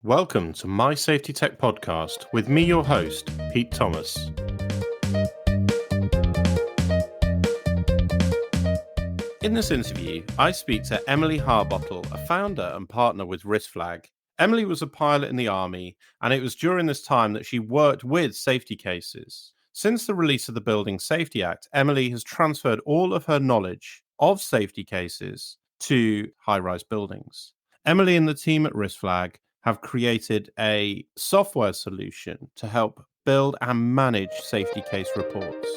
Welcome to My Safety Tech Podcast with me, your host, Pete Thomas. In this interview, I speak to Emily Harbottle, a founder and partner with RiskFlag. Emily was a pilot in the Army, and it was during this time that she worked with safety cases. Since the release of the Building Safety Act, Emily has transferred all of her knowledge of safety cases to high-rise buildings. Emily and the team at RiskFlag have created a software solution to help build and manage safety case reports.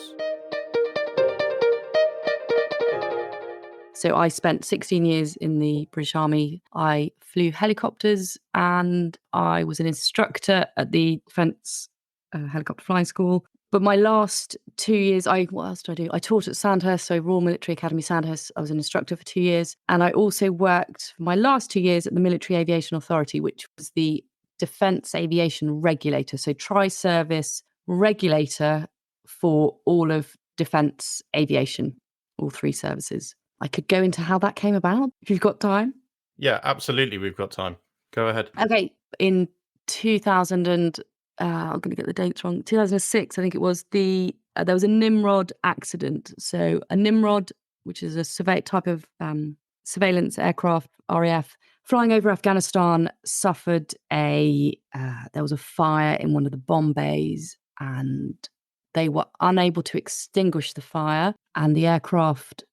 So I spent 16 years in the British Army. I flew helicopters and I was an instructor at the Defence Helicopter Flying School. But my last 2 years, what else did I do? I taught at Sandhurst, so Royal Military Academy Sandhurst. I was an instructor for 2 years. And I also worked for my last 2 years at the Military Aviation Authority, which was the Defence Aviation Regulator. So tri-service regulator for all of defence aviation, all three services. I could go into how that came about, if you've got time. Yeah, absolutely. We've got time. Go ahead. Okay. In 2000 and, I'm going to get the dates wrong, 2006, I think it was, there was a Nimrod accident. So a Nimrod, which is a type of surveillance aircraft, RAF, flying over Afghanistan, suffered there was a fire in one of the bomb bays and they were unable to extinguish the fire, and the aircraft,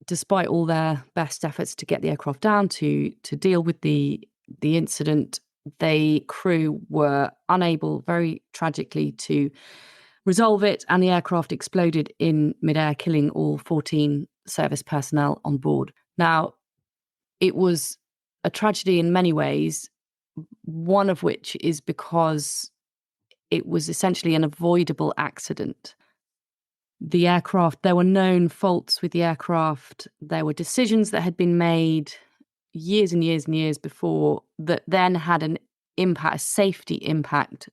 despite all their best efforts to get the aircraft down to deal with the incident, the crew were unable, very tragically, to resolve it, and the aircraft exploded in midair, killing all 14 service personnel on board. Now, it was a tragedy in many ways, one of which is because it was essentially an avoidable accident. The aircraft, there were known faults with the aircraft. There were decisions that had been made years and years and years before that then had an impact, a safety impact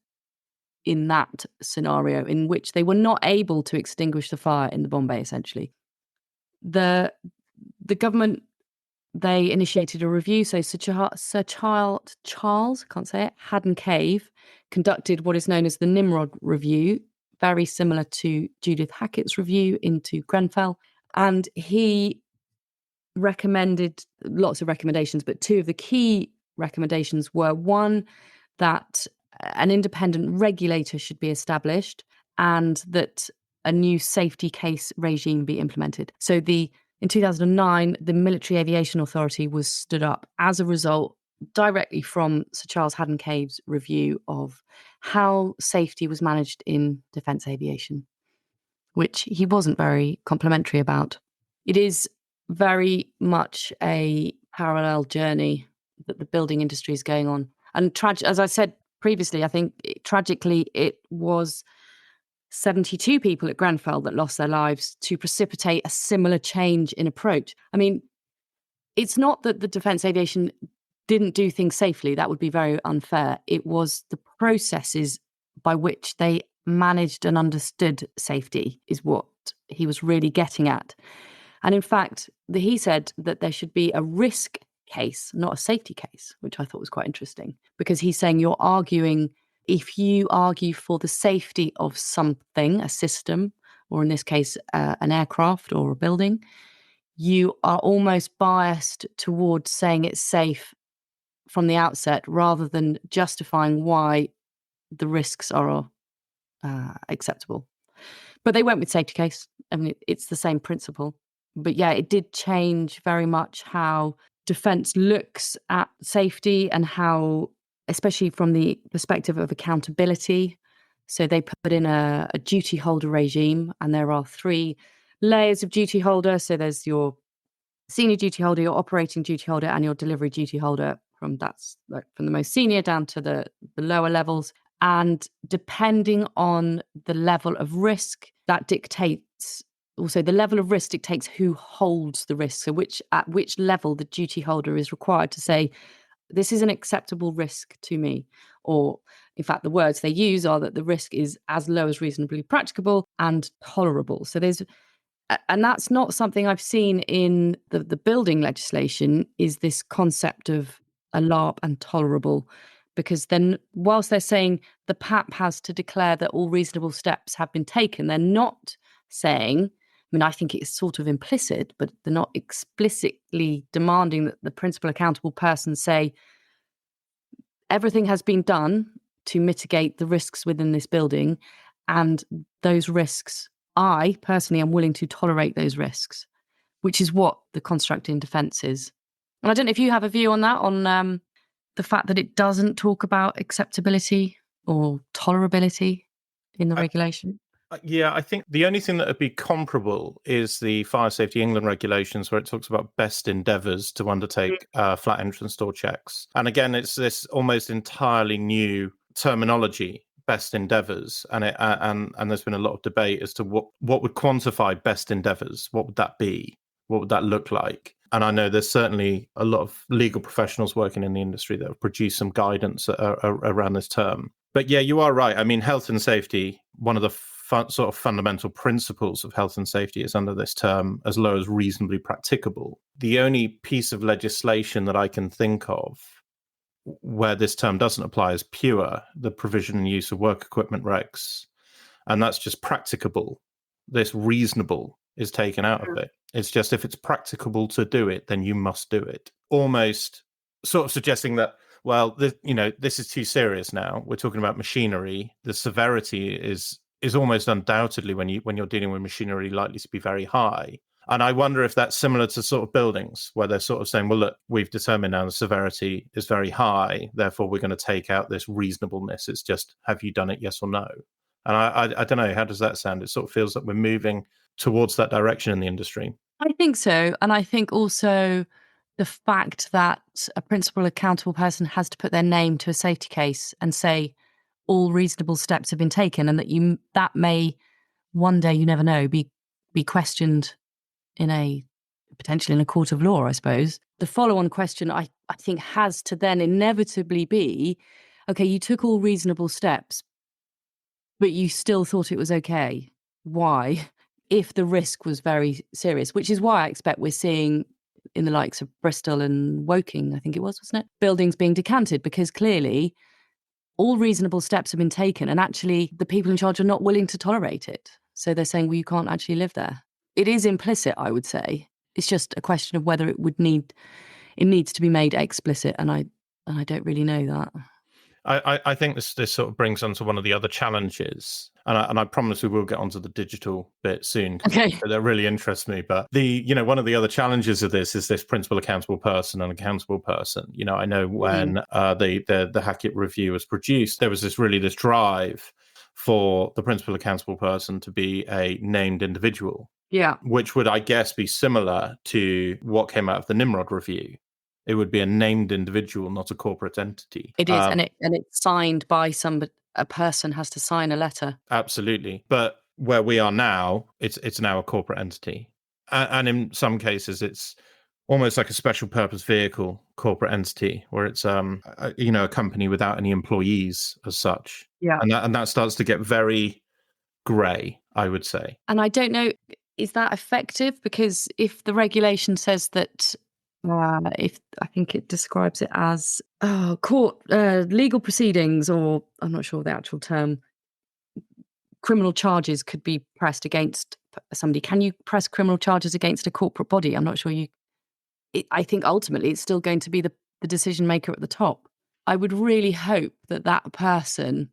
in that scenario, in which they were not able to extinguish the fire in the bomb bay, essentially. The government, they initiated a review. So Sir Charles, can't say it, Haddon Cave, conducted what is known as the Nimrod Review, very similar to Judith Hackett's review into Grenfell. And he recommended lots of recommendations, but two of the key recommendations were, one, that an independent regulator should be established and that a new safety case regime be implemented. So in 2009, the Military Aviation Authority was stood up as a result directly from Sir Charles Haddon Cave's review of how safety was managed in defence aviation, which he wasn't very complimentary about. It is very much a parallel journey that the building industry is going on. And as I said previously, I think tragically it was 72 people at Grenfell that lost their lives to precipitate a similar change in approach. I mean, it's not that the defence aviation didn't do things safely. That would be very unfair. It was the processes by which they managed and understood safety is what he was really getting at. And in fact, he said that there should be a risk case, not a safety case, which I thought was quite interesting, because he's saying if you argue for the safety of something, a system, or in this case, an aircraft or a building, you are almost biased towards saying it's safe from the outset rather than justifying why the risks are acceptable. But they went with safety case. I mean, it's the same principle. But yeah, it did change very much how defence looks at safety and how, especially from the perspective of accountability. So they put in a duty holder regime, and there are 3 layers of duty holder. So there's your senior duty holder, your operating duty holder, and your delivery duty holder. From the most senior down to the lower levels. And depending on the level of risk, that dictates also the level of risk dictates who holds the risk. So at which level the duty holder is required to say, this is an acceptable risk to me. Or in fact, the words they use are that the risk is as low as reasonably practicable and tolerable. So and that's not something I've seen in the building legislation, is this concept of a LARP and tolerable, because then whilst they're saying the PAP has to declare that all reasonable steps have been taken, they're not saying, I mean, I think it's sort of implicit, but they're not explicitly demanding that the principal accountable person say everything has been done to mitigate the risks within this building, and those risks, I personally am willing to tolerate those risks, which is what the construct in defence is. And I don't know if you have a view on that, on the fact that it doesn't talk about acceptability or tolerability in the regulation. Yeah, I think the only thing that would be comparable is the Fire Safety England regulations, where it talks about best endeavours to undertake flat entrance door checks. And again, it's this almost entirely new terminology, best endeavours, and there's been a lot of debate as to what would quantify best endeavours. What would that be? What would that look like? And I know there's certainly a lot of legal professionals working in the industry that have produced some guidance around this term. But yeah, you are right. I mean, health and safety, one of the sort of fundamental principles of health and safety is under this term as low as reasonably practicable. The only piece of legislation that I can think of where this term doesn't apply is pure, the provision and use of work equipment regs. And that's just practicable. This reasonable is taken out of it. It's just if it's practicable to do it, then you must do it. Almost sort of suggesting that, well, this is too serious now. We're talking about machinery. The severity is almost undoubtedly, when you're dealing with machinery, likely to be very high. And I wonder if that's similar to sort of buildings, where they're sort of saying, well, look, we've determined now the severity is very high, therefore we're going to take out this reasonableness. It's just, have you done it, yes or no? And I don't know, how does that sound? It sort of feels like we're moving towards that direction in the industry. I think so. And I think also the fact that a principal accountable person has to put their name to a safety case and say all reasonable steps have been taken, and that may one day, you never know, be questioned potentially in a court of law, I suppose. The follow-on question I think has to then inevitably be, okay, you took all reasonable steps, but you still thought it was okay. Why? If the risk was very serious, which is why I expect we're seeing in the likes of Bristol and Woking, I think it was, wasn't it? Buildings being decanted, because clearly all reasonable steps have been taken, and actually the people in charge are not willing to tolerate it. So they're saying, well, you can't actually live there. It is implicit, I would say. It's just a question of whether it needs to be made explicit, and I don't really know that. I think this sort of brings on to one of the other challenges, and I promise we will get onto the digital bit soon. Okay. That really interests me. But one of the other challenges of this is this principal accountable person and accountable person. I know when the Hackett review was produced, there was this drive for the principal accountable person to be a named individual. Yeah. Which would, I guess, be similar to what came out of the Nimrod review. It would be a named individual, not a corporate entity. It is, and it's signed by somebody. A person has to sign a letter. Absolutely. But where we are now, it's now a corporate entity. And in some cases, it's almost like a special purpose vehicle corporate entity, where it's a company without any employees as such. Yeah. And that starts to get very grey, I would say. And I don't know, is that effective? Because if the regulation says that, if I think it describes it as court legal proceedings, or I'm not sure the actual term, criminal charges could be pressed against somebody. Can you press criminal charges against a corporate body? I'm not sure I think ultimately it's still going to be the decision maker at the top. I would really hope that person,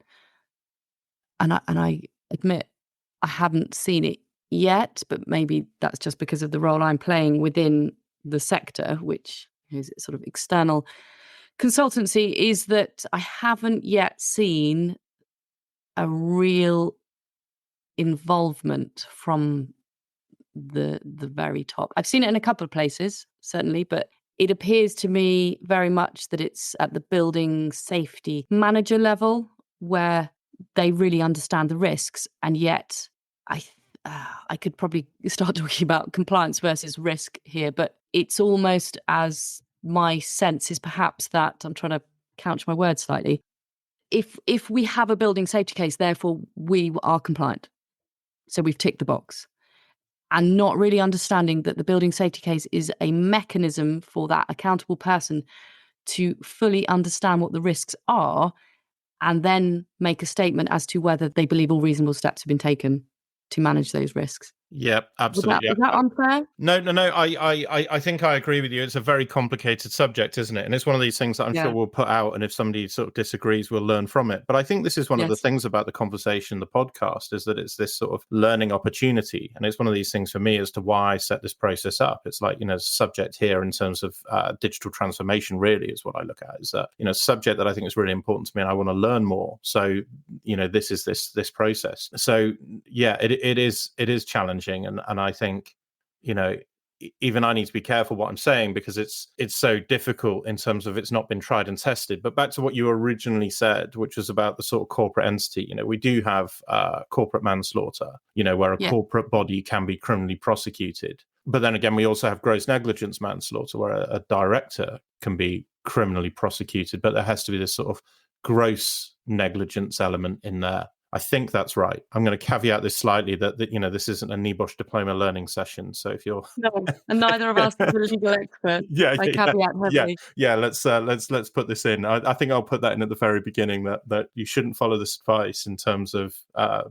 and I admit I haven't seen it yet, but maybe that's just because of the role I'm playing within the sector, which is sort of external consultancy, is that I haven't yet seen a real involvement from the very top. I've seen it in a couple of places, certainly, but it appears to me very much that it's at the building safety manager level where they really understand the risks, and yet I could probably start talking about compliance versus risk here, but it's almost, as my sense is perhaps that, I'm trying to couch my words slightly, if we have a building safety case, therefore we are compliant. So we've ticked the box. And not really understanding that the building safety case is a mechanism for that accountable person to fully understand what the risks are and then make a statement as to whether they believe all reasonable steps have been taken to manage those risks. Yeah, absolutely. Was that unfair? No. I think I agree with you. It's a very complicated subject, isn't it? And it's one of these things that I'm sure we'll put out. And if somebody sort of disagrees, we'll learn from it. But I think this is one of the things about the conversation, the podcast, is that it's this sort of learning opportunity. And it's one of these things for me as to why I set this process up. It's like, subject here in terms of digital transformation, really, is what I look at. Is a subject that I think is really important to me and I want to learn more. So, this is this process. So, yeah, it is challenging. And I think, even I need to be careful what I'm saying because it's so difficult in terms of it's not been tried and tested. But back to what you originally said, which was about the sort of corporate entity, we do have corporate manslaughter, where a corporate body can be criminally prosecuted. But then again, we also have gross negligence manslaughter, where a director can be criminally prosecuted. But there has to be this sort of gross negligence element in there. I think that's right. I'm going to caveat this slightly that this isn't a NEBOSH diploma learning session. So if you're and neither of us is a legal expert. Let's put this in. I think I'll put that in at the very beginning that you shouldn't follow this advice in terms of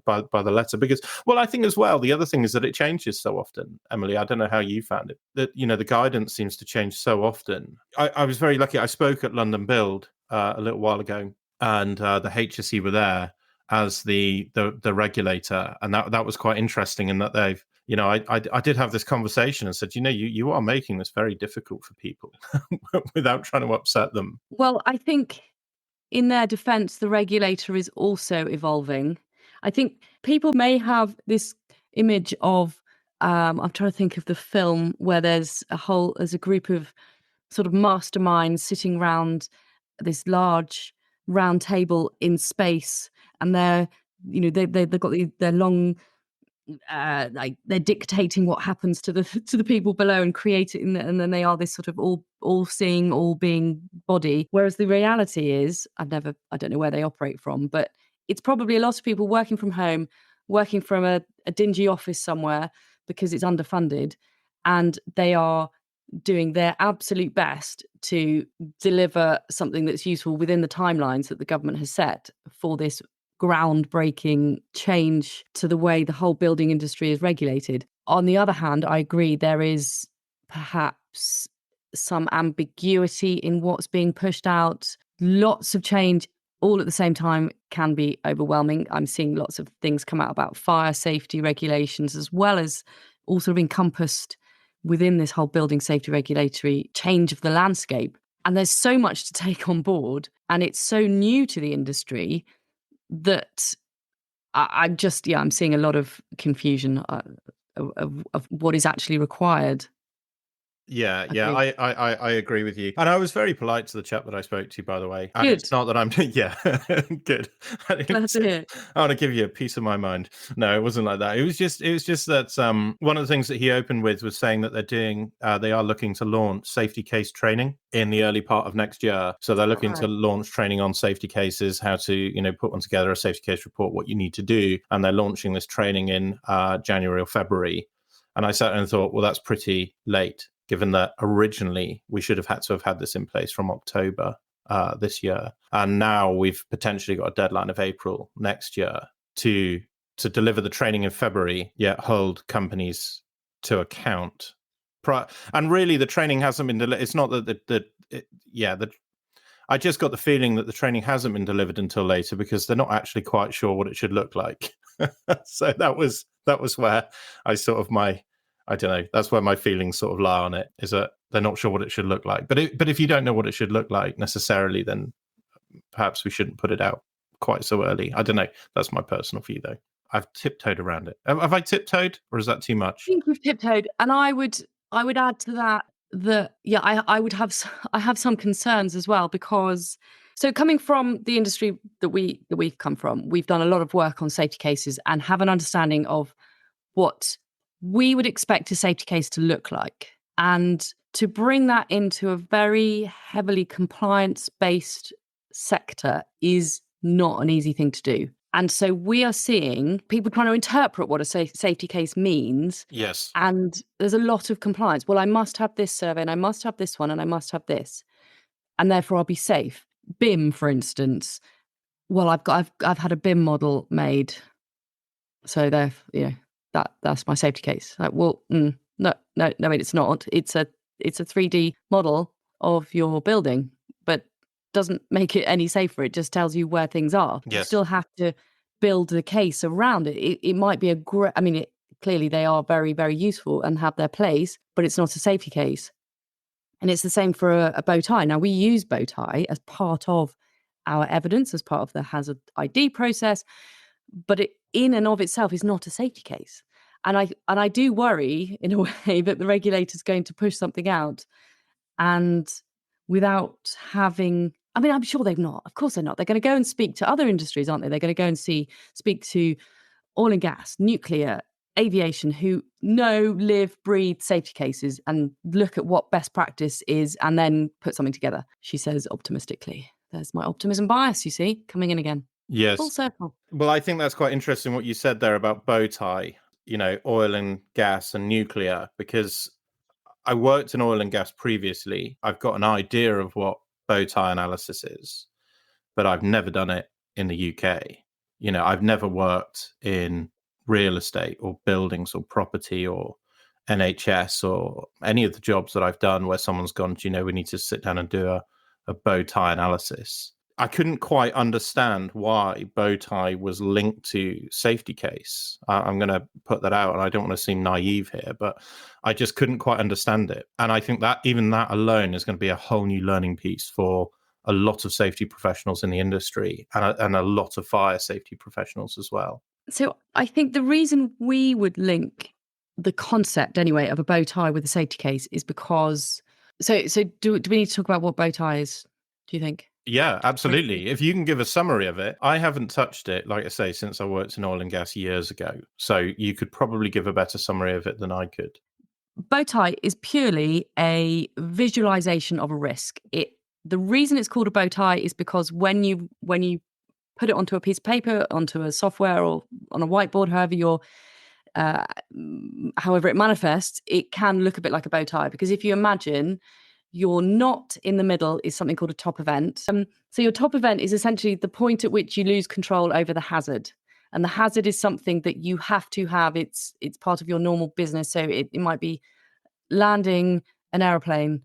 by the letter because I think as well the other thing is that it changes so often. Emily, I don't know how you found it. That the guidance seems to change so often. I was very lucky. I spoke at London Build a little while ago, and the HSE were there as the regulator, and that was quite interesting in that they've I did have this conversation and said you are making this very difficult for people without trying to upset them. Well, I think in their defense the regulator is also evolving. I think people may have this image of I'm trying to think of the film where there's a group of sort of masterminds sitting around this large round table in space, and they've got their long like they're dictating what happens to the people below and creating, and then they are this sort of all seeing, all being body. Whereas the reality is, I don't know where they operate from, but it's probably a lot of people working from home, working from a dingy office somewhere because it's underfunded, and they are doing their absolute best to deliver something that's useful within the timelines that the government has set for this groundbreaking change to the way the whole building industry is regulated. On the other hand, I agree there is perhaps some ambiguity in what's being pushed out. Lots of change all at the same time can be overwhelming. I'm seeing lots of things come out about fire safety regulations as well as all sort of encompassed within this whole building safety regulatory change of the landscape. And there's so much to take on board, and it's so new to the industry that I'm seeing a lot of confusion of what is actually required. Yeah, I agree with you. And I was very polite to the chap that I spoke to, by the way. And good. It's not that I'm, good. Glad to hear. I want to give you a piece of my mind. No, it wasn't like that. It was just that one of the things that he opened with was saying that they are looking to launch safety case training in the early part of next year. So they're looking to launch training on safety cases, how to, put one together, a safety case report, what you need to do. And they're launching this training in January or February. And I sat and thought, well, that's pretty late, given that originally we should have had this in place from October this year. And now we've potentially got a deadline of April next year to deliver the training in February, yet hold companies to account. And really, the training hasn't been delivered. It's not that I just got the feeling that the training hasn't been delivered until later because they're not actually quite sure what it should look like. So that was where I sort of I don't know. That's where my feelings sort of lie on it, is that they're not sure what it should look like. But if you don't know what it should look like necessarily, then perhaps we shouldn't put it out quite so early. I don't know. That's my personal view, though. I've tiptoed around it. Have I tiptoed, or is that too much? I think we've tiptoed, and I would add to that I have some concerns as well, because so coming from the industry that we've come from, we've done a lot of work on safety cases and have an understanding of what we would expect a safety case to look like. And to bring that into a very heavily compliance-based sector is not an easy thing to do. And so we are seeing people trying to interpret what a safety case means. Yes. And there's a lot of compliance. Well, I must have this survey, and I must have this one, and I must have this. and therefore I'll be safe. BIM, for instance, well, I've had a BIM model made, so that's my safety case. Like, well, no, it's not. It's a 3D model of your building, but doesn't make it any safer. It just tells you where things are. You Yes. still have to build the case around it. It might be a great. I mean, clearly they are very, very useful and have their place, but it's not a safety case. And it's the same for a bow tie. Now, we use bow tie as part of our evidence, as part of the hazard ID process, but it in and of itself is not a safety case. And I do worry in a way that the regulator's going to push something out, and without having, I mean, I'm sure they've not. Of course they're not. They're going to go and speak to other industries, aren't they? They're going to go and speak to oil and gas, nuclear, aviation, who know, live, breathe safety cases and look at what best practice is and then put something together, she says optimistically. There's my optimism bias, you see, coming in again. Yes. Full circle. Well, I think that's quite interesting what you said there about bow tie, oil and gas and nuclear, because I worked in oil and gas previously. I've got an idea of what bow tie analysis is, but I've never done it in the UK. I've never worked in real estate or buildings or property or NHS or any of the jobs that I've done where someone's gone, we need to sit down and do a bow tie analysis. I couldn't quite understand why bow tie was linked to safety case. I'm going to put that out, and I don't want to seem naive here, but I just couldn't quite understand it. And I think that even that alone is going to be a whole new learning piece for a lot of safety professionals in the industry and a lot of fire safety professionals as well. So I think the reason we would link the concept anyway of a bow tie with a safety case is because, so do we need to talk about what bow tie is, do you think? Yeah, absolutely. If you can give a summary of it. I haven't touched it, like I say, since I worked in oil and gas years ago. So you could probably give a better summary of it than I could. Bow tie is purely a visualization of a risk. The reason it's called a bow tie is because when you put it onto a piece of paper, onto a software, or on a whiteboard, however it manifests, it can look a bit like a bow tie. Because if you imagine your knot in the middle is something called a top event. So your top event is essentially the point at which you lose control over the hazard. And the hazard is something that you have to have. It's part of your normal business. So it might be landing an aeroplane.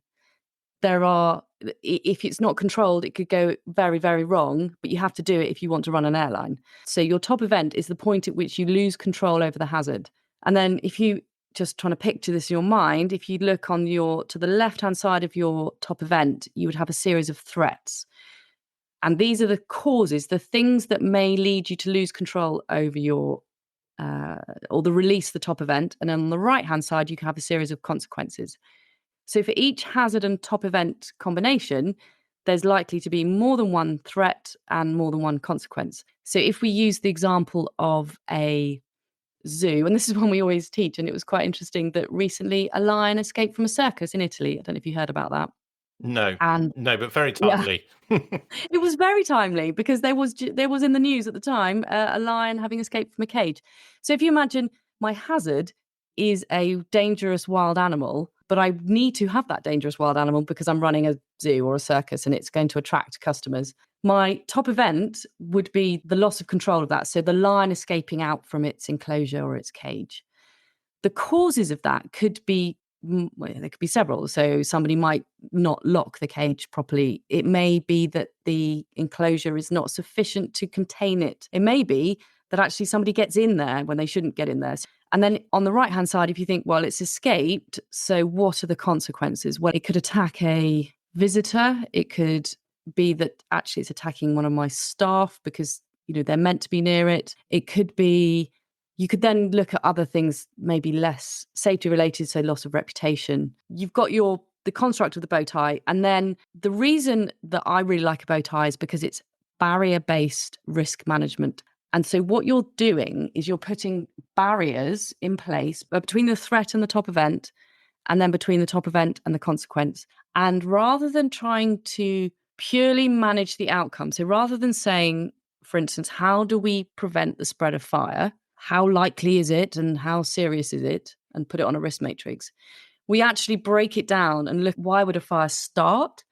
If it's not controlled, it could go very, very wrong, but you have to do it if you want to run an airline. So your top event is the point at which you lose control over the hazard. And then if you just trying to picture this in your mind, if you look to the left-hand side of your top event, you would have a series of threats. And these are the causes, the things that may lead you to lose control over your, or the release the top event. And then on the right-hand side, you can have a series of consequences. So for each hazard and top event combination, there's likely to be more than one threat and more than one consequence. So if we use the example of a zoo, and this is one we always teach, and it was quite interesting that recently a lion escaped from a circus in Italy. I don't know if you heard about that. No, but very timely. Yeah. It was very timely because there was in the news at the time a lion having escaped from a cage. So if you imagine my hazard is a dangerous wild animal, but I need to have that dangerous wild animal because I'm running a zoo or a circus and it's going to attract customers. My top event would be the loss of control of that. So the lion escaping out from its enclosure or its cage. The causes of that could be, there could be several. So somebody might not lock the cage properly. It may be that the enclosure is not sufficient to contain it. It may be that actually somebody gets in there when they shouldn't get in there. And then on the right-hand side, if you think, well, it's escaped, so what are the consequences? Well, it could attack a visitor. It could be that actually it's attacking one of my staff because, they're meant to be near it. It could be, you could then look at other things, maybe less safety related, so loss of reputation. You've got the construct of the bow tie. And then the reason that I really like a bow tie is because it's barrier-based risk management. And so what you're doing is you're putting barriers in place between the threat and the top event, and then between the top event and the consequence. And rather than trying to purely manage the outcome, so rather than saying, for instance, how do we prevent the spread of fire? How likely is it and how serious is it? And put it on a risk matrix. We actually break it down and look, why would a fire start?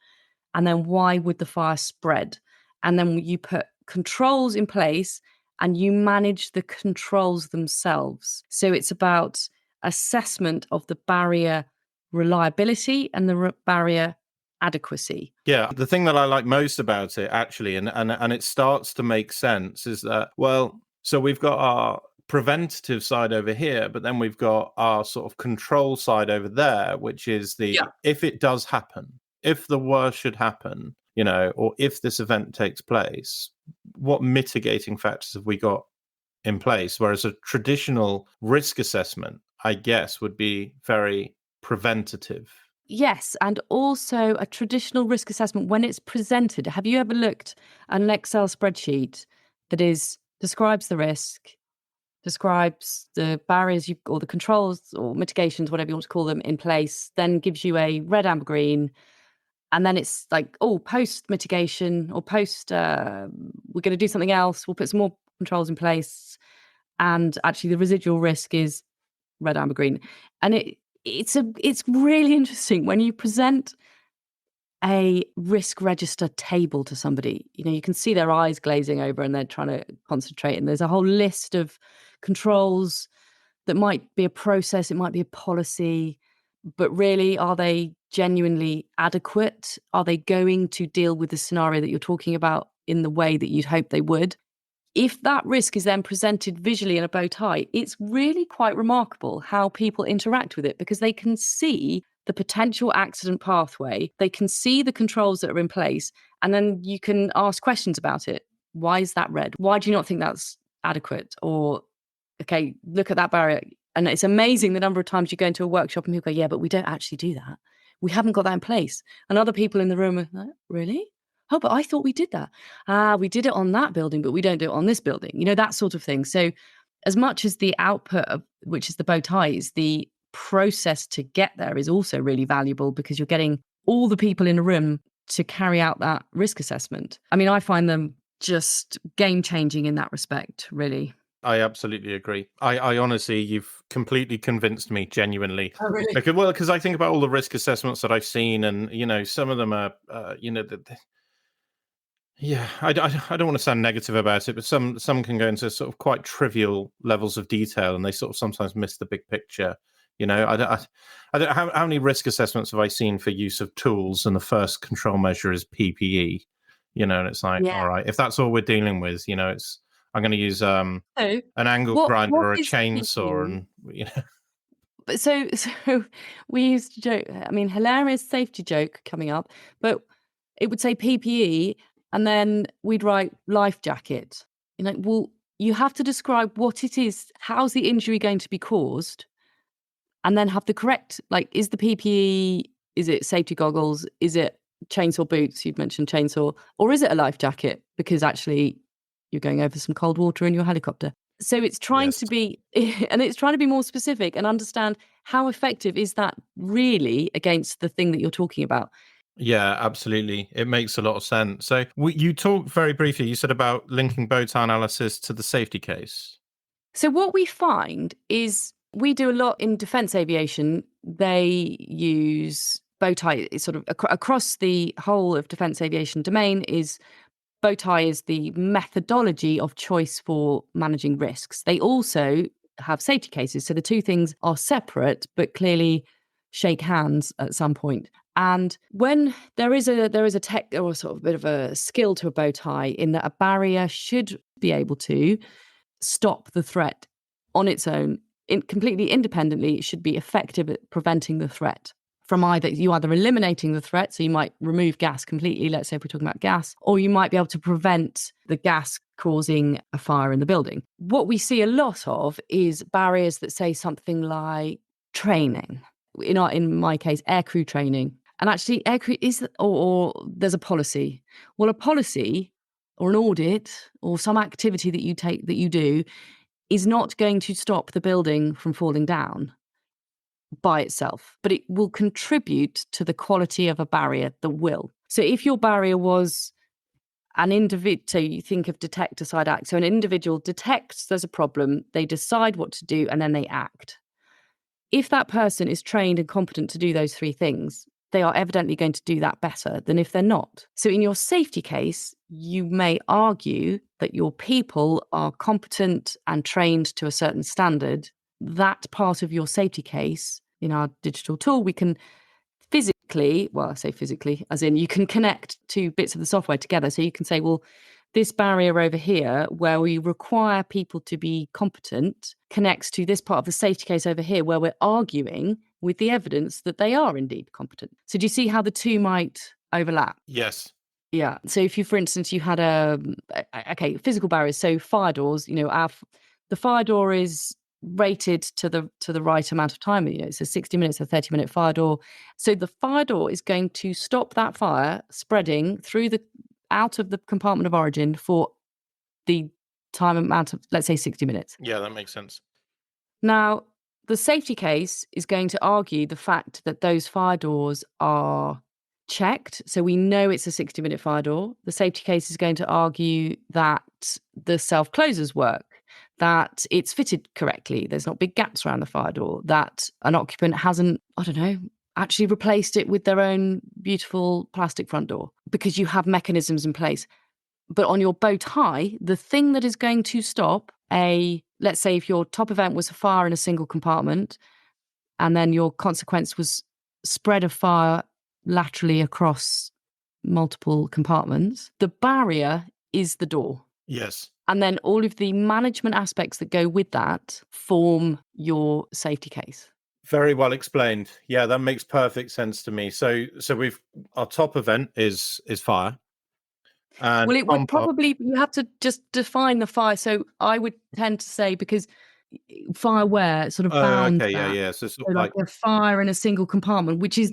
And then why would the fire spread? And then you put controls in place and you manage the controls themselves. So it's about assessment of the barrier reliability and the barrier adequacy. Yeah, the thing that I like most about it, actually, and it starts to make sense, is that, well, so we've got our preventative side over here, but then we've got our sort of control side over there, which is the, if it does happen, if the worst should happen, or if this event takes place, what mitigating factors have we got in place? Whereas a traditional risk assessment, I guess, would be very preventative. Yes, and also a traditional risk assessment when it's presented. Have you ever looked at an Excel spreadsheet that describes the risk, describes the barriers or the controls or mitigations, whatever you want to call them, in place, then gives you a red, amber, green, and then it's like, oh, post mitigation or post, we're going to do something else. We'll put some more controls in place, and actually the residual risk is red, amber, green, and it's really interesting when you present a risk register table to somebody. You can see their eyes glazing over and they're trying to concentrate. And there's a whole list of controls that might be a process, it might be a policy, but really, are they genuinely adequate? Are they going to deal with the scenario that you're talking about in the way that you'd hope they would? If that risk is then presented visually in a bow tie, it's really quite remarkable how people interact with it, because they can see the potential accident pathway, they can see the controls that are in place, and then you can ask questions about it. Why is that red? Why do you not think that's adequate? Or, okay, look at that barrier. And it's amazing the number of times you go into a workshop and people go, yeah, but we don't actually do that. We haven't got that in place. And other people in the room are like, really? Oh, but I thought we did that. We did it on that building, but we don't do it on this building. That sort of thing. So as much as the output of, which is the bow ties, the process to get there is also really valuable, because you're getting all the people in a room to carry out that risk assessment. I mean, I find them just game changing in that respect, really. I absolutely agree. I honestly, you've completely convinced me, genuinely. Oh, really? Because I think about all the risk assessments that I've seen, and some of them are, yeah, I don't want to sound negative about it, but some can go into sort of quite trivial levels of detail, and they sort of sometimes miss the big picture. I don't how many risk assessments have I seen for use of tools, and the first control measure is PPE, and it's like, all right, if that's all we're dealing with, it's I'm going to use an angle grinder or a chainsaw, and But so we used to joke. I mean, hilarious safety joke coming up, but it would say PPE, and then we'd write life jacket. Well, you have to describe what it is. How's the injury going to be caused? And then have the correct, is the PPE, is it safety goggles? Is it chainsaw boots? You'd mentioned chainsaw. Or is it a life jacket? Because actually you're going over some cold water in your helicopter. So it's trying to be, and it's trying to be more specific and understand how effective is that really against the thing that you're talking about. Yeah, absolutely. It makes a lot of sense. So you talked very briefly, you said about linking bow tie analysis to the safety case. So what we find is we do a lot in defense aviation. They use bow tie sort of across the whole of defense aviation domain. Is bow tie is the methodology of choice for managing risks. They also have safety cases. So the two things are separate, but clearly shake hands at some point. And when there is a tech or sort of a bit of a skill to a bow tie, in that a barrier should be able to stop the threat on its own, completely independently. It should be effective at preventing the threat from either eliminating the threat, so you might remove gas completely, let's say if we're talking about gas, or you might be able to prevent the gas causing a fire in the building. What we see a lot of is barriers that say something like training. In my case, aircrew training. And actually, aircrew is, or there's a policy. Well, a policy or an audit or some activity that you do is not going to stop the building from falling down by itself, but it will contribute to the quality of a barrier that will. So if your barrier was an individual, so you think of detect, decide, act. So an individual detects there's a problem, they decide what to do, and then they act. If that person is trained and competent to do those three things, they are evidently going to do that better than if they're not. So in your safety case, you may argue that your people are competent and trained to a certain standard. That part of your safety case, in our digital tool, we can physically, well, I say physically, as in you can connect two bits of the software together. So you can say, well, this barrier over here, where we require people to be competent, connects to this part of the safety case over here, where we're arguing with the evidence that they are indeed competent. So do you see how the two might overlap? Yes. Yeah. So if you, for instance, you had physical barriers, so fire doors, the fire door is rated to the right amount of time. It's a 60 minutes, a 30-minute fire door. So the fire door is going to stop that fire spreading out of the compartment of origin for the time amount of, let's say, 60 minutes. Yeah, that makes sense. Now, the safety case is going to argue the fact that those fire doors are checked. So we know it's a 60-minute fire door. The safety case is going to argue that the self-closers work, that it's fitted correctly, there's not big gaps around the fire door, that an occupant hasn't, actually replaced it with their own beautiful plastic front door, because you have mechanisms in place. But on your bow tie, the thing that is going to stop let's say if your top event was a fire in a single compartment, and then your consequence was spread of fire laterally across multiple compartments, the barrier is the door. Yes. And then all of the management aspects that go with that form your safety case. Very well explained. Yeah, that makes perfect sense to me. So our top event is fire. And well, it would probably, you have to just define the fire. So I would tend to say, because fireware sort of bounds okay, that. yeah. So like a fire in a single compartment, which is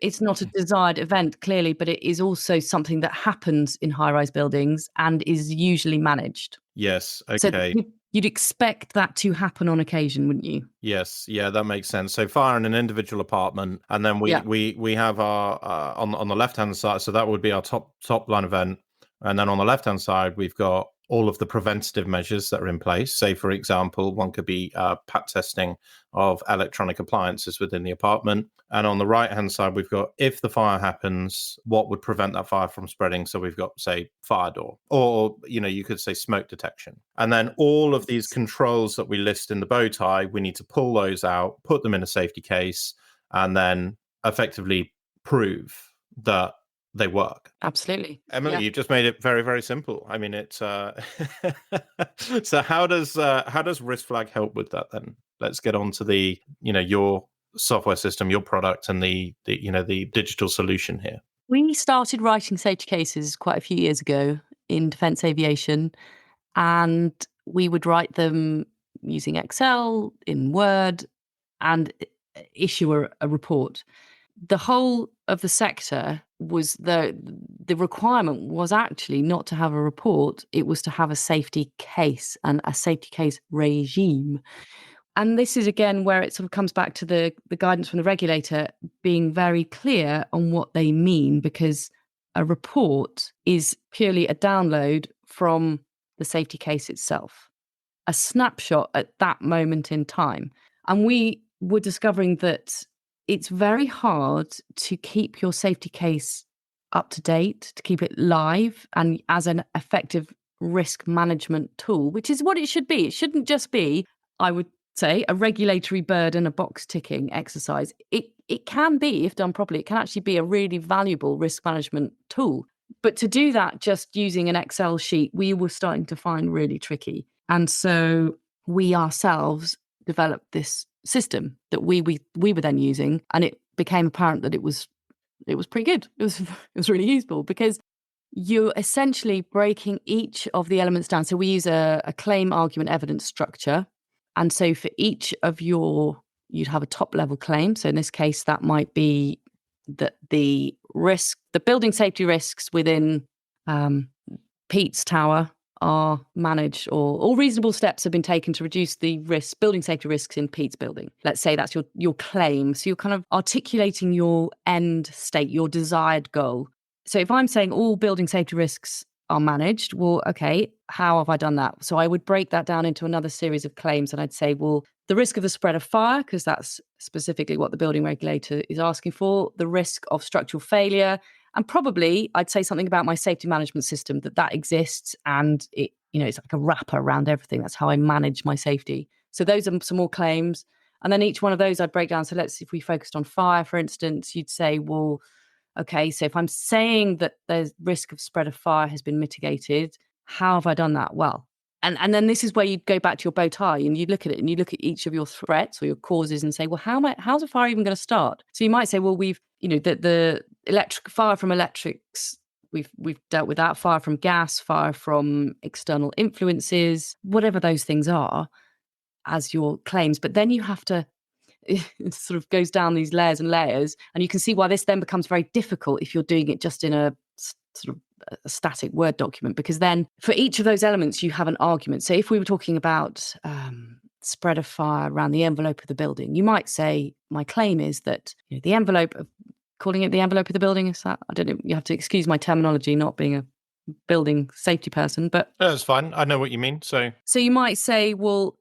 it's not a desired event, clearly, but it is also something that happens in high-rise buildings and is usually managed. Yes, okay. So you'd expect that to happen on occasion, wouldn't you? Yes, yeah, that makes sense. So fire in an individual apartment, and then we have our on the left-hand side, so that would be our top line event. And then on the left-hand side, we've got all of the preventative measures that are in place. Say, for example, one could be pat testing of electronic appliances within the apartment. And on the right-hand side, we've got, if the fire happens, what would prevent that fire from spreading? So we've got, say, fire door, or, you could say smoke detection. And then all of these controls that we list in the bow tie, we need to pull those out, put them in a safety case, and then effectively prove that they work. Absolutely. Emily, you just made it very, very simple. I mean, it's so how does RiskFlag help with that then? Let's get on to the, your software system, your product, and the digital solution here. We started writing safety cases quite a few years ago in defense aviation, and we would write them using Excel, in Word, and issue a report. The whole of the sector was the requirement was actually not to have a report, it was to have a safety case and a safety case regime. And this is again where it sort of comes back to the guidance from the regulator being very clear on what they mean, because a report is purely a download from the safety case itself, a snapshot at that moment in time. And we were discovering that it's very hard to keep your safety case up to date, to keep it live and as an effective risk management tool, which is what it should be. It shouldn't just be, I would say, a regulatory burden, a box ticking exercise. It can be, if done properly, it can actually be a really valuable risk management tool. But to do that just using an Excel sheet, we were starting to find really tricky. And so we ourselves developed this system that we were then using, and it became apparent that it was pretty good. It was really useful, because you're essentially breaking each of the elements down. So we use a claim, argument, evidence structure. And so for each of you'd have a top level claim. So in this case, that might be that the building safety risks within Pete's tower are managed, or all reasonable steps have been taken to reduce the building safety risks in Pete's building. Let's say that's your claim. So you're kind of articulating your end state, your desired goal. So if I'm saying all building safety risks are managed, well, okay, how have I done that? So I would break that down into another series of claims, and I'd say, well, the risk of the spread of fire, because that's specifically what the building regulator is asking for, the risk of structural failure, and probably I'd say something about my safety management system, that exists, and it's like a wrapper around everything. That's how I manage my safety. So those are some more claims. And then each one of those I'd break down. So if we focused on fire, for instance, you'd say, well, okay, so if I'm saying that the risk of spread of fire has been mitigated, how have I done that? Well, and then this is where you go back to your bow tie and you look at it and you look at each of your threats or your causes and say, well, how's a fire even going to start? So you might say, well, the electric fire from electrics, we've dealt with that. Fire from gas, fire from external influences, whatever those things are, as your claims. But then you have to, it sort of goes down these layers and layers, and you can see why this then becomes very difficult if you're doing it just in a sort of a static Word document, because then for each of those elements you have an argument. So if we were talking about spread of fire around the envelope of the building, you might say my claim is that the envelope of, calling it the envelope of the building, is that, I don't know, you have to excuse my terminology, not being a building safety person, but that's fine. I know what you mean. So you might say, well,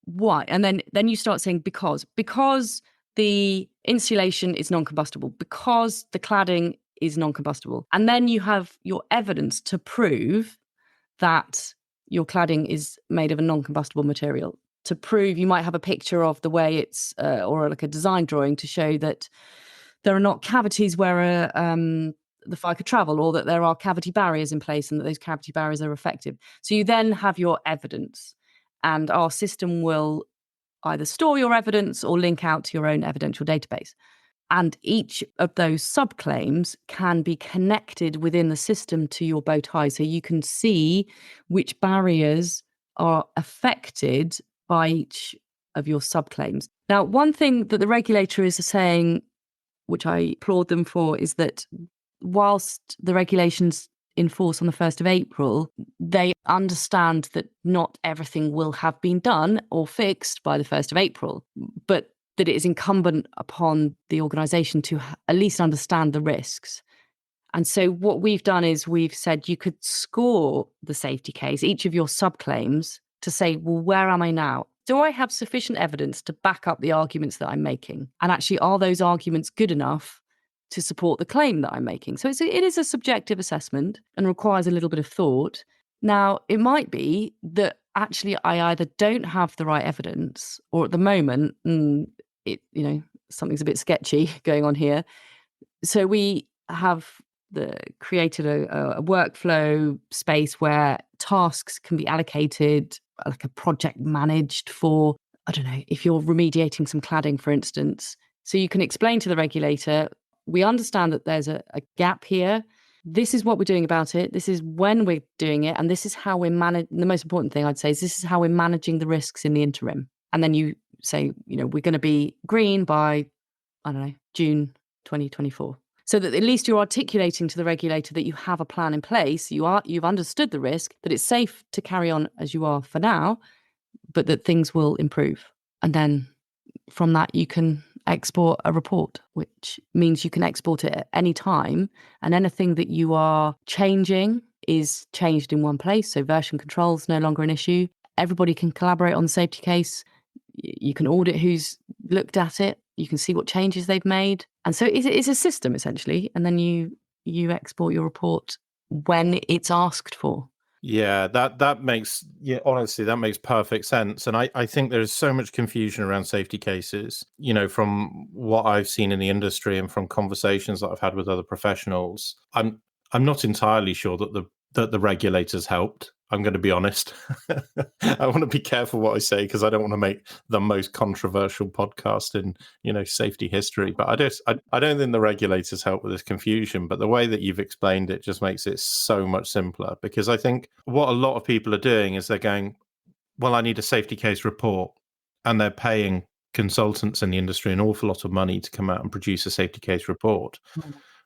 why? And then you start saying because the insulation is non-combustible, because the cladding is non-combustible. And then you have your evidence to prove that your cladding is made of a non-combustible material. To prove, you might have a picture of the way it's, or like a design drawing to show that there are not cavities where the fire could travel, or that there are cavity barriers in place and that those cavity barriers are effective. So you then have your evidence, and our system will either store your evidence or link out to your own evidential database. And each of those subclaims can be connected within the system to your bow tie. So you can see which barriers are affected by each of your subclaims. Now, one thing that the regulator is saying, which I applaud them for, is that whilst the regulations in force on the 1st of April, they understand that not everything will have been done or fixed by the 1st of April, but that it is incumbent upon the organisation to at least understand the risks. And so what we've done is we've said you could score the safety case, each of your subclaims, to say, well, where am I now? Do I have sufficient evidence to back up the arguments that I'm making? And actually, are those arguments good enough to support the claim that I'm making? So it is a subjective assessment and requires a little bit of thought. Now, it might be that actually I either don't have the right evidence, or at the moment, something's a bit sketchy going on here. So we have created a workflow space where tasks can be allocated, like a project managed for, I don't know, if you're remediating some cladding, for instance. So you can explain to the regulator, we understand that there's a gap here. This is what we're doing about it. This is when we're doing it. And this is how we're managing. The most important thing I'd say is this is how we're managing the risks in the interim. And then you say, we're going to be green by, I don't know, June 2024. So that at least you're articulating to the regulator that you have a plan in place. You've understood the risk, that it's safe to carry on as you are for now, but that things will improve. And then from that, you can export a report, which means you can export it at any time, and anything that you are changing is changed in one place. So version control is no longer an issue. Everybody can collaborate on the safety case. You can audit who's looked at it. You can see what changes they've made. And so it's a system, essentially. And then you export your report when it's asked for. Yeah, that makes, honestly, that makes perfect sense. And I think there is so much confusion around safety cases, from what I've seen in the industry and from conversations that I've had with other professionals. I'm not entirely sure that the regulators helped. I'm going to be honest. I want to be careful what I say, because I don't want to make the most controversial podcast in, safety history. But I don't think the regulators help with this confusion. But the way that you've explained it just makes it so much simpler, because I think what a lot of people are doing is they're going, well, I need a safety case report, and they're paying consultants in the industry an awful lot of money to come out and produce a safety case report.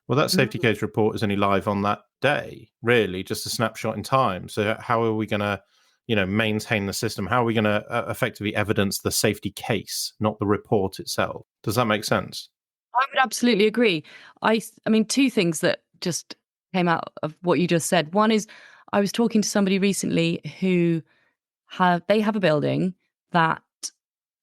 Well, that safety case report is only live on that day, really, just a snapshot in time. So how are we going to, maintain the system? How are we going to effectively evidence the safety case, not the report itself? Does that make sense? I would absolutely agree. I mean, two things that just came out of what you just said. One is, I was talking to somebody recently who they have a building that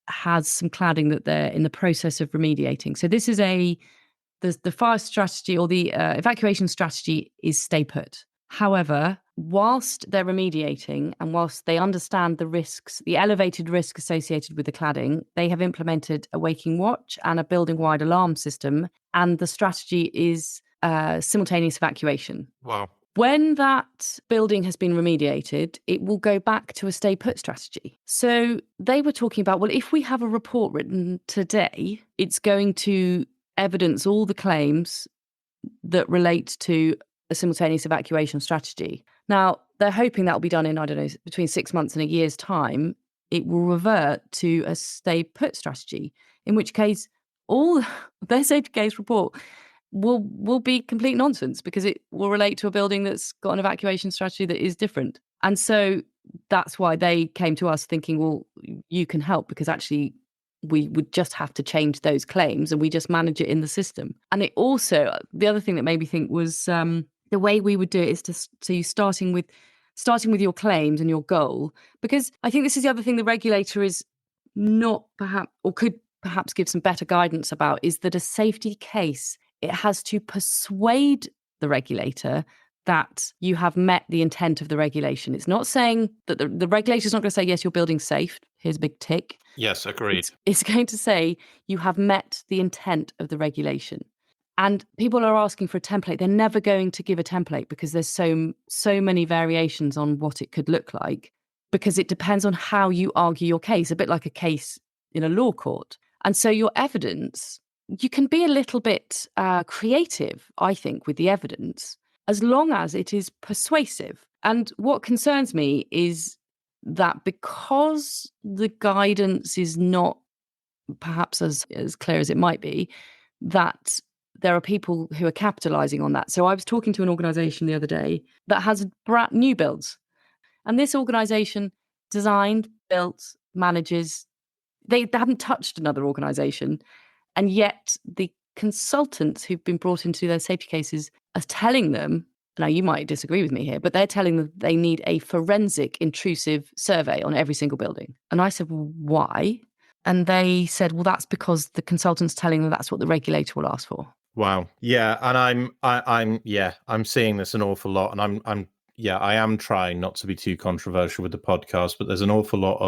has some cladding that they're in the process of remediating. So this is the fire strategy, or the evacuation strategy, is stay put. However, whilst they're remediating and whilst they understand the risks, the elevated risk associated with the cladding, they have implemented a waking watch and a building-wide alarm system, and the strategy is simultaneous evacuation. Wow. When that building has been remediated, it will go back to a stay put strategy. So they were talking about, well, if we have a report written today, it's going to evidence all the claims that relate to a simultaneous evacuation strategy. Now, they're hoping that will be done in, I don't know, between 6 months and a year's time. It will revert to a stay put strategy, in which case all their safety case report will be complete nonsense, because it will relate to a building that's got an evacuation strategy that is different. And so that's why they came to us thinking, well, you can help, because actually we would just have to change those claims and we just manage it in the system. And it also, the other thing that made me think was the way we would do it is to starting with your claims and your goal, because I think this is the other thing the regulator is not perhaps, or could perhaps give some better guidance about, is that a safety case, it has to persuade the regulator that you have met the intent of the regulation. It's not saying that the regulator is not going to say, yes, your building's safe, here's a big tick. Yes, agreed. It's going to say you have met the intent of the regulation. And people are asking for a template. They're never going to give a template, because there's so many variations on what it could look like, because it depends on how you argue your case, a bit like a case in a law court. And so your evidence, you can be a little bit creative, I think, with the evidence, as long as it is persuasive. And what concerns me is that because the guidance is not perhaps as clear as it might be, that there are people who are capitalizing on that. So I was talking to an organization the other day that has brand new builds. And this organization designed, built, manages, they haven't touched another organization. And yet the consultants who've been brought into their safety cases are telling them, now you might disagree with me here, but they're telling them they need a forensic intrusive survey on every single building. And I said, well, why? And they said, well, that's because the consultant's telling them that's what the regulator will ask for. Wow. Yeah, and I'm seeing this an awful lot, and I am trying not to be too controversial with the podcast, but there's an awful lot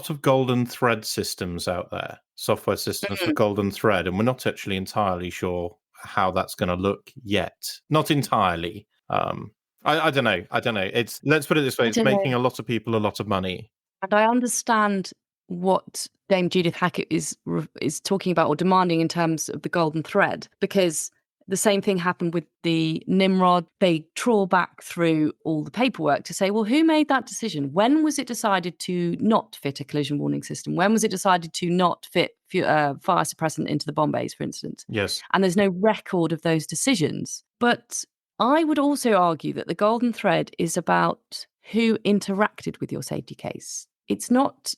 of golden thread systems out there, software systems for golden thread, and we're not actually entirely sure how that's going to look yet. Not entirely. I don't know. It's, let's put it this way, it's making a lot of people a lot of money. And I understand what Dame Judith Hackett is talking about, or demanding, in terms of the golden thread, because the same thing happened with the Nimrod. They trawl back through all the paperwork to say, well, who made that decision? When was it decided to not fit a collision warning system? When was it decided to not fit fire suppressant into the bomb bays, for instance? Yes. And there's no record of those decisions. But I would also argue that the golden thread is about who interacted with your safety case. It's not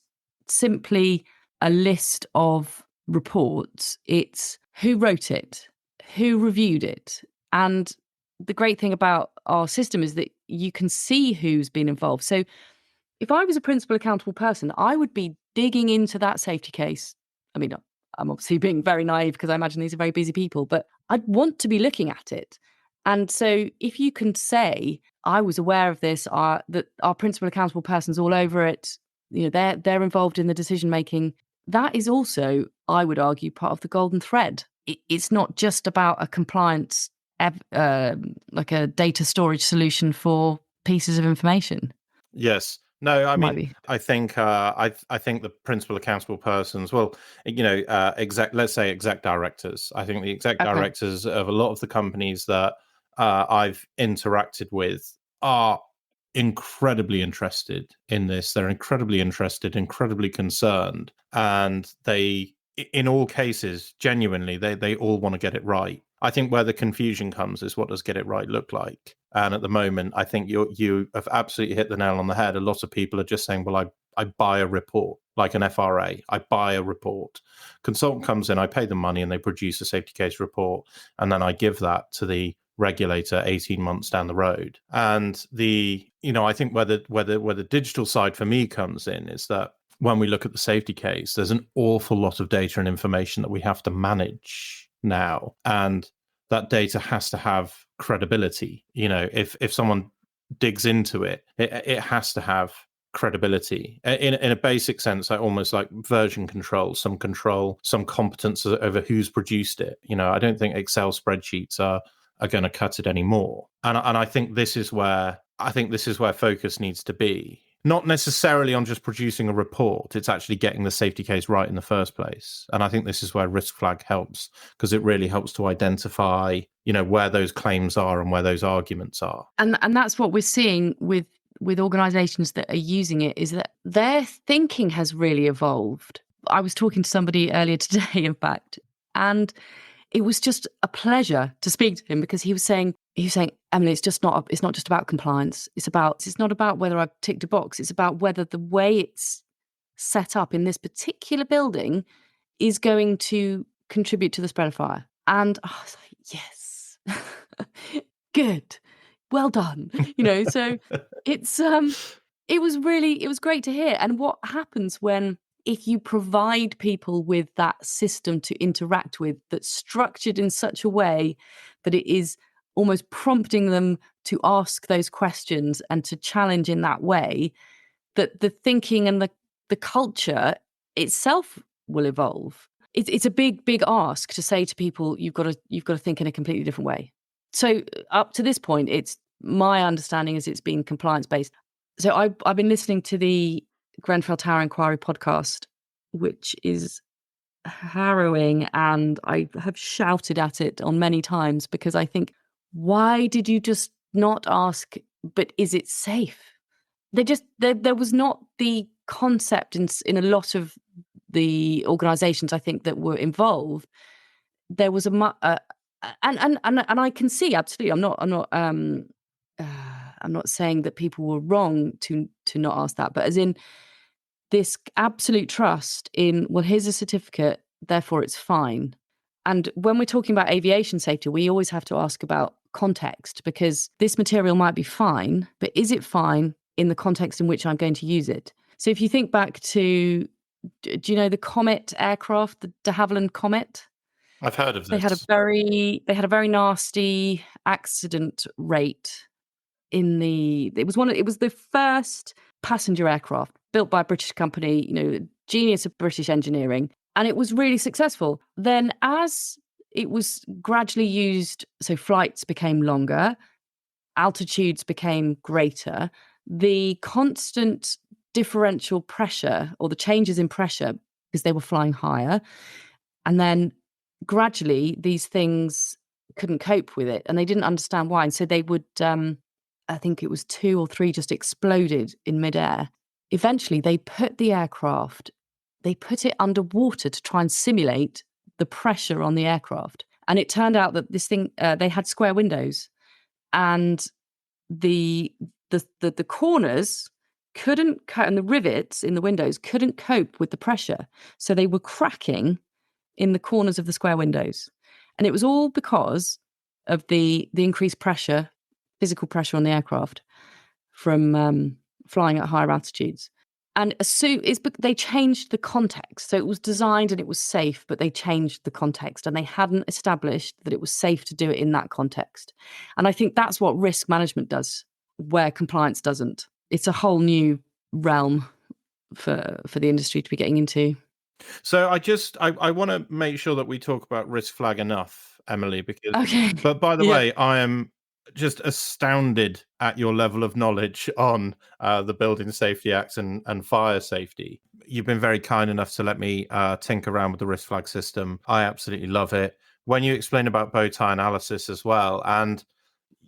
simply a list of reports. It's who wrote it, who reviewed it. And the great thing about our system is that you can see who's been involved. So if I was a principal accountable person, I would be digging into that safety case. I mean, I'm obviously being very naive, because I imagine these are very busy people, but I'd want to be looking at it. And so if you can say, I was aware of this, that our principal accountable person's all over it, they're involved in the decision making, that is also, I would argue, part of the golden thread. It's not just about a compliance, like a data storage solution for pieces of information. Yes. No, I mean, I think I think the principal accountable persons, well, let's say exec directors. I think the exec directors of a lot of the companies that I've interacted with are incredibly interested in this. They're incredibly interested, incredibly concerned, and they, in all cases, genuinely, they all want to get it right. I think where the confusion comes is, what does get it right look like? And at the moment, I think you have absolutely hit the nail on the head. A lot of people are just saying, well, I buy a report, like an FRA. I buy a report. Consultant comes in, I pay them money, and they produce a safety case report, and then I give that to the regulator 18 months down the road. And I think where the digital side for me comes in is that when we look at the safety case, there's an awful lot of data and information that we have to manage now. And that data has to have credibility. If someone digs into it, it has to have credibility in a basic sense, like almost like version control, some competence over who's produced it. I don't think Excel spreadsheets are going to cut it anymore. And I think this is where focus needs to be. Not necessarily on just producing a report, it's actually getting the safety case right in the first place. And I think this is where RiskFlag helps, because it really helps to identify, where those claims are and where those arguments are. And that's what we're seeing with organizations that are using it, is that their thinking has really evolved. I was talking to somebody earlier today, in fact, and it was just a pleasure to speak to him, because he was saying, Emily, it's not just about compliance. It's not about whether I've ticked a box. It's about whether the way it's set up in this particular building is going to contribute to the spread of fire. And I was like, yes, good, well done. So it was great to hear. And what happens if you provide people with that system to interact with, that's structured in such a way that it is almost prompting them to ask those questions and to challenge in that way, that the thinking and the culture itself will evolve. It's a big ask to say to people, you've got to think in a completely different way. So up to this point, it's my understanding is it's been compliance based. So I've been listening to the Grenfell Tower Inquiry podcast, which is harrowing, and I have shouted at it on many times, because I think, why did you just not ask, but is it safe? There was not the concept in a lot of the organizations, I think, that were involved. There was and I can see, absolutely, I'm not saying that people were wrong to not ask that, but as in this absolute trust in, well, here's a certificate, therefore it's fine. And when we're talking about aviation safety, we always have to ask about context, because this material might be fine, but is it fine in the context in which I'm going to use it? So if you think back to, do you know the Comet aircraft, the de Havilland Comet? I've heard of this. They had a very nasty accident rate it was the first passenger aircraft built by a British company, genius of British engineering, and it was really successful. Then as it was gradually used, so flights became longer, altitudes became greater, the constant differential pressure, or the changes in pressure, because they were flying higher, and then gradually these things couldn't cope with it, and they didn't understand why. And so they would, I think it was 2 or 3 just exploded in midair. Eventually they put the aircraft, underwater to try and simulate the pressure on the aircraft. And it turned out that this thing, they had square windows, and the corners couldn't, and the rivets in the windows couldn't cope with the pressure. So they were cracking in the corners of the square windows. And it was all because of the increased pressure, physical pressure on the aircraft from flying at higher altitudes. And they changed the context. So it was designed and it was safe, but they changed the context, and they hadn't established that it was safe to do it in that context. And I think that's what risk management does, where compliance doesn't. It's a whole new realm for the industry to be getting into. So I want to make sure that we talk about RiskFlag enough, Emily, because, okay. But by the way, I am just astounded at your level of knowledge on the Building Safety Act and fire safety. You've been very kind enough to let me tinker around with the RiskFlag system. I absolutely love it. When you explain about bow tie analysis as well, and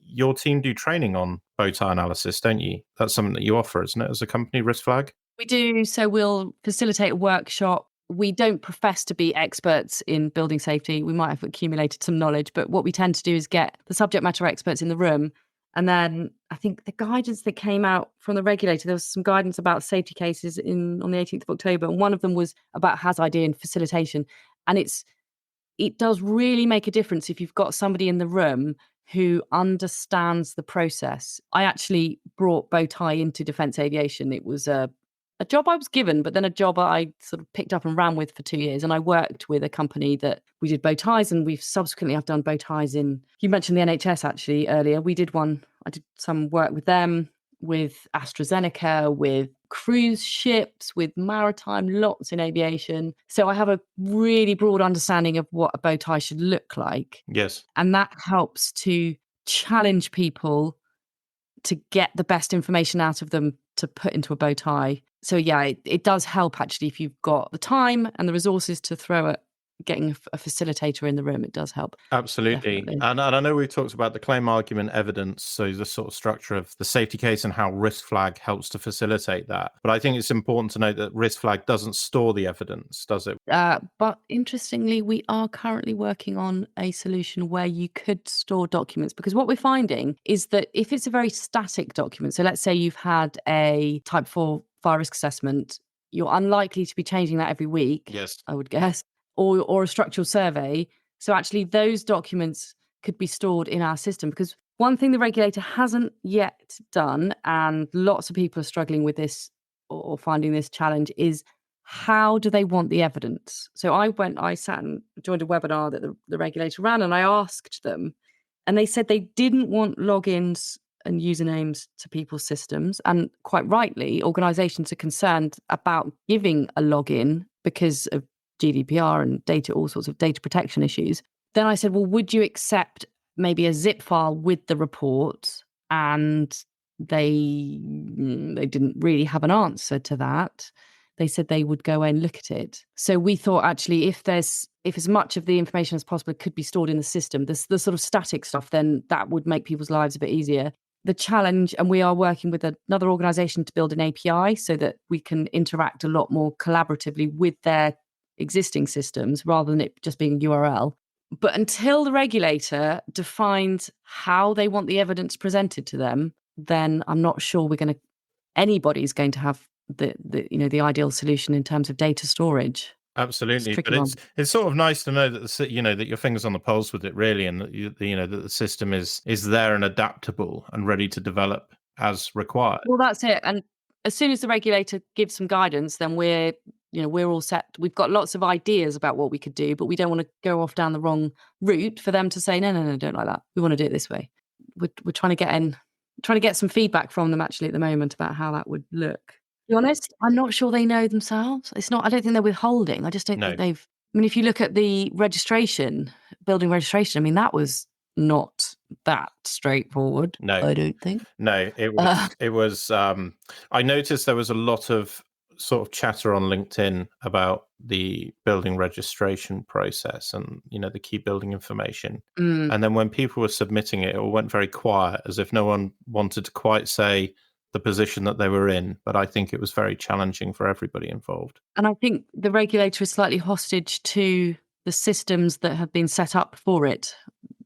your team do training on bow tie analysis, don't you? That's something that you offer, isn't it, as a company, RiskFlag? We do. So we'll facilitate a workshop. We don't profess to be experts in building safety. We might have accumulated some knowledge, but what we tend to do is get the subject matter experts in the room. And then I think the guidance that came out from the regulator, there was some guidance about safety cases on the 18th of October. And one of them was about HAZ ID and facilitation. And it does really make a difference if you've got somebody in the room who understands the process. I actually brought bow tie into defence aviation. It was a a job I was given, but then a job I sort of picked up and ran with for 2 years. And I worked with a company that we did bow ties, and we've subsequently have done bow ties in, you mentioned the NHS actually earlier. We did one, I did some work with them, with AstraZeneca, with cruise ships, with maritime, lots in aviation. So I have a really broad understanding of what a bow tie should look like. Yes. And that helps to challenge people to get the best information out of them to put into a bow tie. So yeah, it does help actually if you've got the time and the resources to throw at getting a facilitator in the room. It does help. Absolutely. Definitely. And I know we talked about the claim argument evidence, so the sort of structure of the safety case and how RiskFlag helps to facilitate that. But I think it's important to note that RiskFlag doesn't store the evidence, does it? But interestingly, we are currently working on a solution where you could store documents, because what we're finding is that if it's a very static document, so let's say you've had a type 4 fire risk assessment, you're unlikely to be changing that every week, Yes. I would guess, or a structural survey. So actually those documents could be stored in our system, because one thing the regulator hasn't yet done, and lots of people are struggling with this or finding this challenge, is how do they want the evidence? So I sat and joined a webinar that the regulator ran, and I asked them, and they said they didn't want logins and usernames to people's systems. And quite rightly, organizations are concerned about giving a login because of GDPR and data, all sorts of data protection issues. Then I said, well, would you accept maybe a zip file with the report? And they didn't really have an answer to that. They said they would go away and look at it. So we thought actually if as much of the information as possible could be stored in the system, the sort of static stuff, then that would make people's lives a bit easier. The challenge, and we are working with another organization to build an API so that we can interact a lot more collaboratively with their existing systems rather than it just being a URL. But until the regulator defines how they want the evidence presented to them, then I'm not sure anybody's going to have the ideal solution in terms of data storage. Absolutely, It's but it's sort of nice to know that that your finger's on the pulse with it, really, and that that the system is there and adaptable and ready to develop as required. Well, that's it. And as soon as the regulator gives some guidance, then we're all set. We've got lots of ideas about what we could do, but we don't want to go off down the wrong route for them to say, no, don't like that. We want to do it this way. We're trying to get some feedback from them actually at the moment about how that would look. To be honest, I'm not sure they know themselves. I don't think they're withholding. I just don't think they've. I mean, if you look at the building registration, I mean, that was not that straightforward. No, I don't think. No, it was. I noticed there was a lot of sort of chatter on LinkedIn about the building registration process and the key building information. And then when people were submitting it, it all went very quiet, as if no one wanted to quite say the position that they were in. But I think it was very challenging for everybody involved. And I think the regulator is slightly hostage to the systems that have been set up for it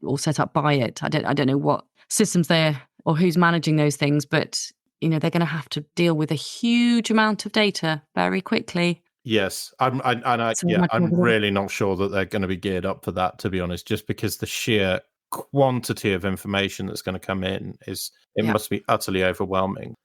or set up by it. I don't know what systems they're or who's managing those things, but they're going to have to deal with a huge amount of data very quickly. Yes, I'm really not sure that they're going to be geared up for that, to be honest, just because the sheer quantity of information that's going to come in must be utterly overwhelming.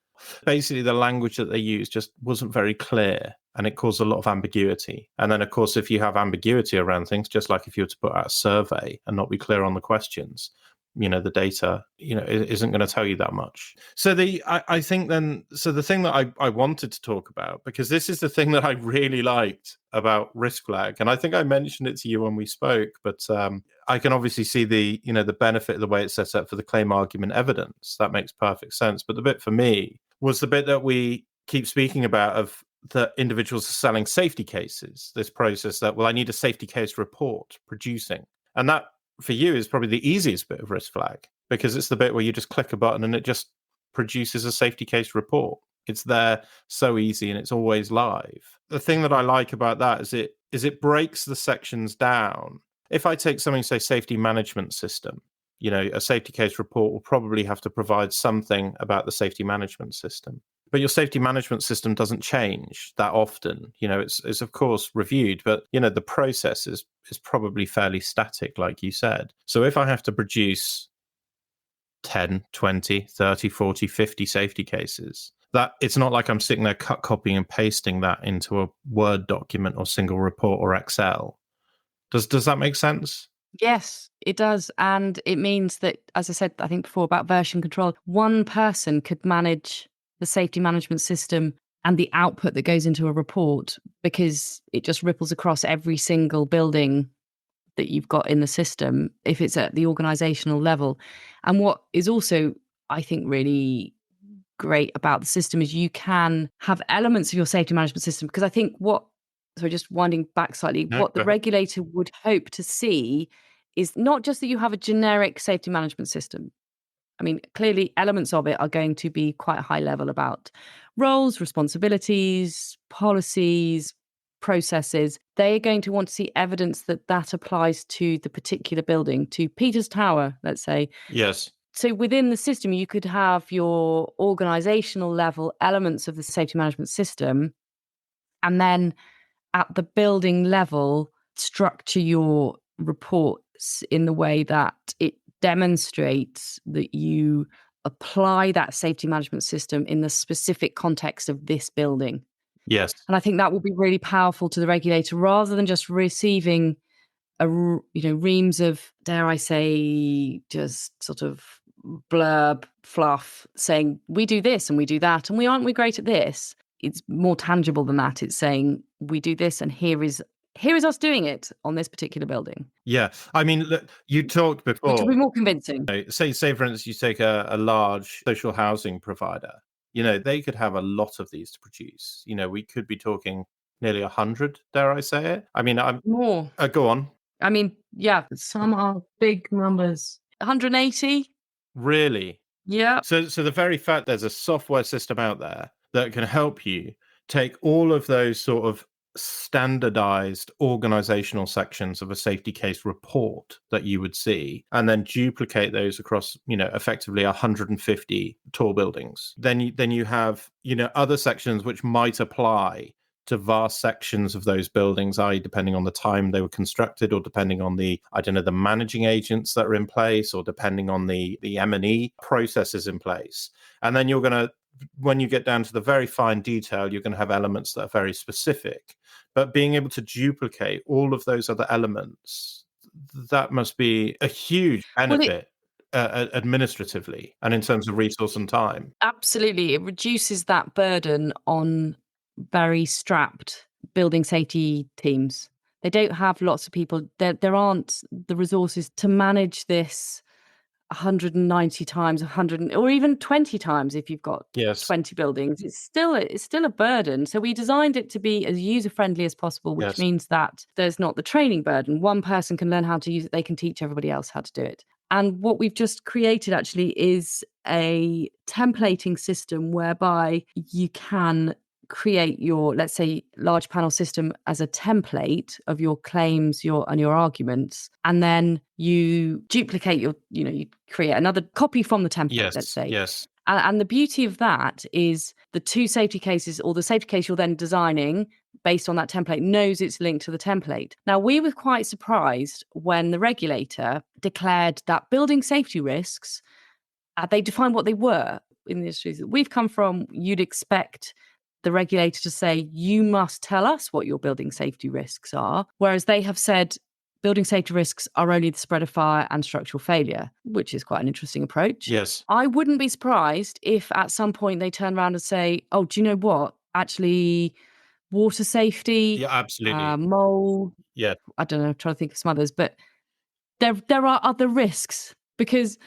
Basically, the language that they used just wasn't very clear, and it caused a lot of ambiguity. And then, of course, if you have ambiguity around things, just like if you were to put out a survey and not be clear on the questions, the data, isn't going to tell you that much. So I think the thing that I wanted to talk about, because this is the thing that I really liked about RiskFlag, and I think I mentioned it to you when we spoke, but I can obviously see the benefit of the way it's set up for the claim argument evidence. That makes perfect sense. But the bit for me was the bit that we keep speaking about of the individuals selling safety cases, this process that, well, I need a safety case report producing. And that, for you, is probably the easiest bit of RiskFlag, because it's the bit where you just click a button and it just produces a safety case report. It's there, so easy, and it's always live. The thing that I like about that is it breaks the sections down. If I take something, say, safety management system, a safety case report will probably have to provide something about the safety management system. But your safety management system doesn't change that often. It's of course reviewed, but the process is probably fairly static, like you said. So if I have to produce 10, 20, 30, 40, 50 safety cases, that it's not like I'm sitting there copying and pasting that into a Word document or single report or Excel. Does that make sense? Yes, it does. And it means that, as I said, I think before about version control, one person could manage the safety management system and the output that goes into a report, because it just ripples across every single building that you've got in the system if it's at the organizational level. And what is also, I think, really great about the system is you can have elements of your safety management system, because I think just winding back slightly, No, what the go ahead. regulator would hope to see is not just that you have a generic safety management system. I mean, clearly elements of it are going to be quite high level about roles, responsibilities, policies, processes. They're going to want to see evidence that that applies to the particular building, to Peter's Tower, let's say. Yes. So within the system, you could have your organizational level elements of the safety management system, and then at the building level, structure your reports in the way that it demonstrates that you apply that safety management system in the specific context of this building. Yes. And I think that will be really powerful to the regulator, rather than just receiving reams of, dare I say, just sort of blurb fluff saying we do this and we do that and we great at this. It's more tangible than that. It's saying we do this and here is us doing it on this particular building. Yeah. I mean, look, you talked before. Which will be more convincing. Say for instance, you take a large social housing provider. They could have a lot of these to produce. We could be talking nearly 100, dare I say it? I mean, I'm more. Go on. I mean, yeah, some are big numbers. 180? Really? Yeah. So the very fact there's a software system out there that can help you take all of those sort of standardized organizational sections of a safety case report that you would see, and then duplicate those across, effectively 150 tall buildings. Then you have, other sections which might apply to vast sections of those buildings, i.e. depending on the time they were constructed, or depending on the managing agents that are in place, or depending on the M&E processes in place. And then when you get down to the very fine detail, you're going to have elements that are very specific. But being able to duplicate all of those other elements, that must be a huge benefit. Administratively and in terms of resource and time. Absolutely. It reduces that burden on very strapped building safety teams. They don't have lots of people. There aren't the resources to manage this 190 times, 100, or even 20 times if you've got 20 buildings. It's still a burden. So we designed it to be as user-friendly as possible, which means that there's not the training burden. One person can learn how to use it. They can teach everybody else how to do it. And what we've just created actually is a templating system whereby you can create your, let's say, large panel system as a template of your claims, your arguments, and then you duplicate you create another copy from the template, let's say. Yes. And the beauty of that is the two safety cases, or the safety case you're then designing based on that template, knows it's linked to the template. Now, we were quite surprised when the regulator declared that building safety risks, they defined what they were. In the industries that we've come from, you'd expect the regulator to say, you must tell us what your building safety risks are. Whereas they have said building safety risks are only the spread of fire and structural failure, which is quite an interesting approach. Yes. I wouldn't be surprised if at some point they turn around and say, oh, do you know what? Actually, water safety, Yeah, absolutely. mold. Yeah. I don't know, I'm trying to think of some others, but there are other risks, because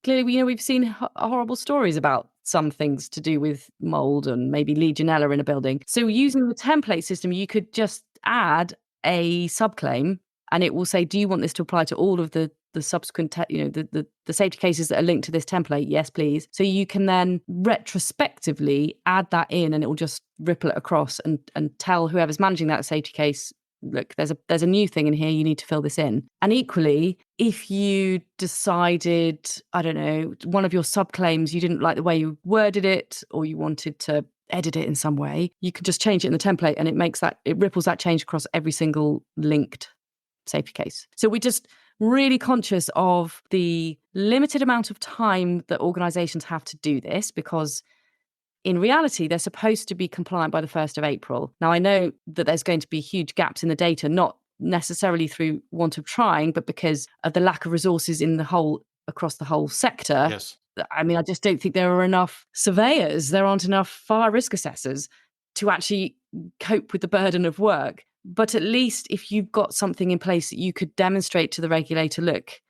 clearly, we've seen horrible stories about some things to do with mold and maybe Legionella in a building. So using the template system, you could just add a subclaim and it will say, do you want this to apply to all of the subsequent, the safety cases that are linked to this template? Yes, please. So you can then retrospectively add that in, and it will just ripple it across and tell whoever's managing that safety case, look, there's a new thing in here, you need to fill this in. And equally, if you decided, I don't know, one of your subclaims, you didn't like the way you worded it, or you wanted to edit it in some way, you can just change it in the template, and it ripples that change across every single linked safety case. So we're just really conscious of the limited amount of time that organizations have to do this, because in reality, they're supposed to be compliant by the 1st of April. Now, I know that there's going to be huge gaps in the data, not necessarily through want of trying, but because of the lack of resources across the whole sector. Yes. I mean, I just don't think there are enough surveyors. There aren't enough fire risk assessors to actually cope with the burden of work. But at least if you've got something in place that you could demonstrate to the regulator, look,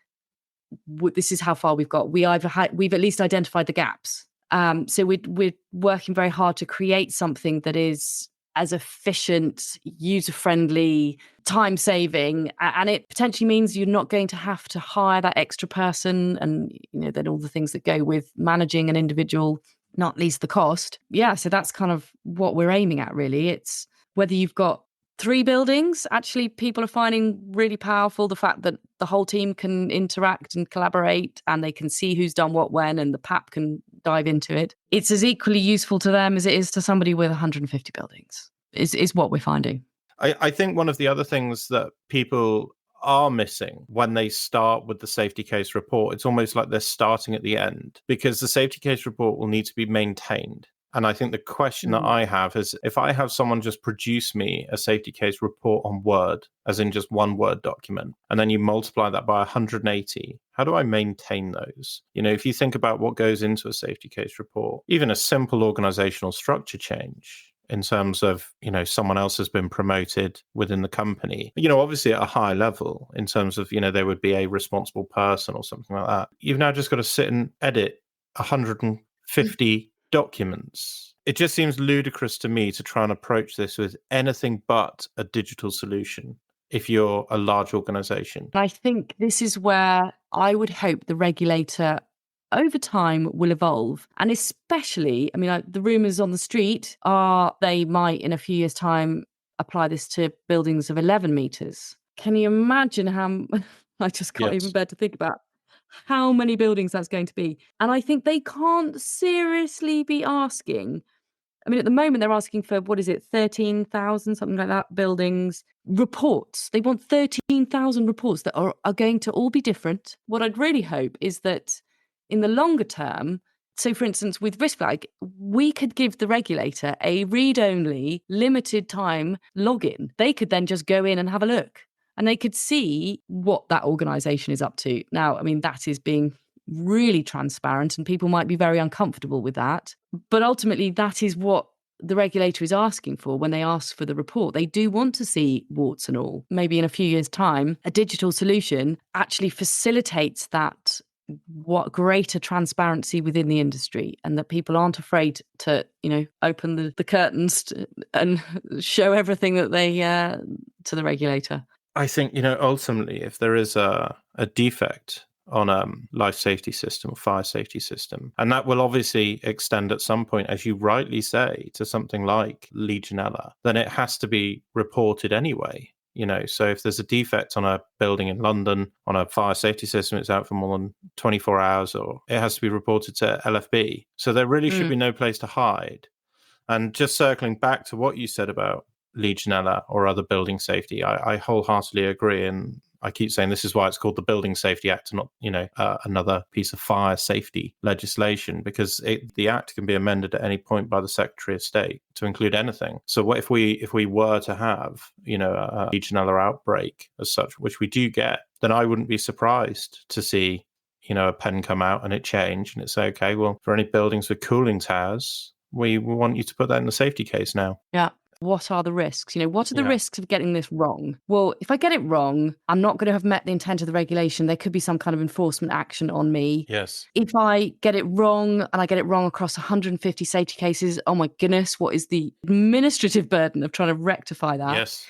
this is how far we've got. We've at least identified the gaps. So we're working very hard to create something that is as efficient, user-friendly, time-saving, and it potentially means you're not going to have to hire that extra person, and then all the things that go with managing an individual, not least the cost. Yeah, so that's kind of what we're aiming at, really. It's whether you've got 3 buildings, actually people are finding really powerful the fact that the whole team can interact and collaborate, and they can see who's done what when, and the PAP can dive into it. It's as equally useful to them as it is to somebody with 150 buildings, is what we're finding. I think one of the other things that people are missing when they start with the safety case report, it's almost like they're starting at the end, because the safety case report will need to be maintained. And I think the question that I have is, if I have someone just produce me a safety case report on Word, as in just one Word document, and then you multiply that by 180, how do I maintain those? If you think about what goes into a safety case report, even a simple organizational structure change in terms of, someone else has been promoted within the company, obviously at a high level in terms of, there would be a responsible person or something like that. You've now just got to sit and edit 150 documents. It just seems ludicrous to me to try and approach this with anything but a digital solution if you're a large organization. I think this is where I would hope the regulator over time will evolve. And especially, the rumours on the street are they might in a few years' time apply this to buildings of 11 metres. Can you imagine how I just can't even bear to think about how many buildings that's going to be. And I think they can't seriously be asking. At the moment, they're asking for, 13,000, something like that, buildings, reports. They want 13,000 reports that are going to all be different. What I'd really hope is that in the longer term, so for instance, with RiskFlag, we could give the regulator a read-only, limited time login. They could then just go in and have a look. And they could see what that organisation is up to. Now, that is being really transparent, and people might be very uncomfortable with that. But ultimately, that is what the regulator is asking for when they ask for the report. They do want to see warts and all. Maybe in a few years' time, a digital solution actually facilitates that greater transparency within the industry, and that people aren't afraid to, open the curtains and show everything that they to the regulator. I think, ultimately, if there is a defect on a life safety system or fire safety system, and that will obviously extend at some point, as you rightly say, to something like Legionella, then it has to be reported anyway. So if there's a defect on a building in London, on a fire safety system, it's out for more than 24 hours, or it has to be reported to LFB. So there really should be no place to hide. And just circling back to what you said about Legionella or other building safety, I wholeheartedly agree. And I keep saying this is why it's called the Building Safety Act and not, another piece of fire safety legislation, because the act can be amended at any point by the Secretary of State to include anything. So what if we were to have, a Legionella outbreak as such, which we do get, then I wouldn't be surprised to see, a pen come out and it change and it say, okay, well, for any buildings with cooling towers, we want you to put that in the safety case now. Yeah. What are the risks? What are the risks of getting this wrong? Well, if I get it wrong, I'm not going to have met the intent of the regulation. There could be some kind of enforcement action on me. Yes. If I get it wrong and I get it wrong across 150 safety cases, oh my goodness, what is the administrative burden of trying to rectify that? Yes.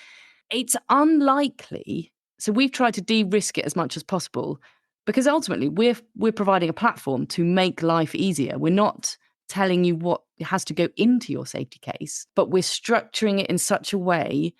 It's unlikely. So we've tried to de-risk it as much as possible, because ultimately we're providing a platform to make life easier. We're not telling you what has to go into your safety case, but we're structuring it in such a way.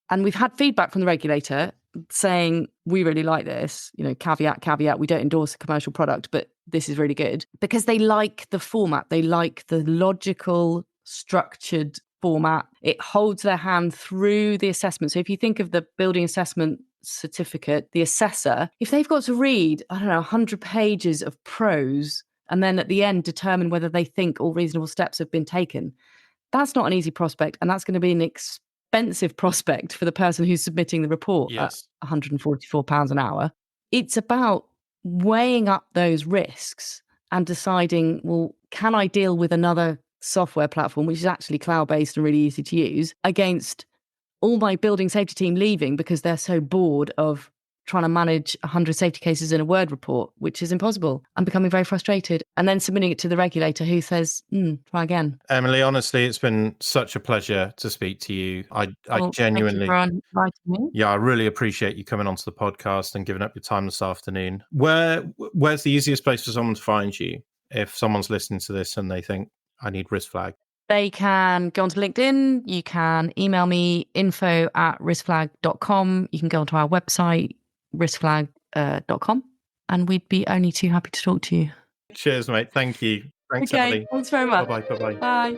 And we've had feedback from the regulator saying, we really like this, caveat, we don't endorse a commercial product, but this is really good, because they like the format. They like the logical, structured format. It holds their hand through the assessment. So if you think of the building assessment certificate, the assessor, if they've got to read, 100 pages of prose and then at the end determine whether they think all reasonable steps have been taken. That's not an easy prospect, and that's going to be an expensive prospect for the person who's submitting the report at £144 an hour. It's about weighing up those risks and deciding, well, can I deal with another software platform, which is actually cloud-based and really easy to use, against all my building safety team leaving because they're so bored of trying to manage 100 safety cases in a Word report, which is impossible. I'm becoming very frustrated. And then submitting it to the regulator who says, try again. Emily, honestly, it's been such a pleasure to speak to you. I genuinely... Thank you for inviting me. Yeah, I really appreciate you coming onto the podcast and giving up your time this afternoon. Where's the easiest place for someone to find you if someone's listening to this and they think, I need RiskFlag? They can go onto LinkedIn. You can email me, info@riskflag.com. You can go onto our website, riskflag.com, and we'd be only too happy to talk to you. Cheers, mate. Thank you. Thanks, Emily. Thanks very much. Bye-bye. Bye.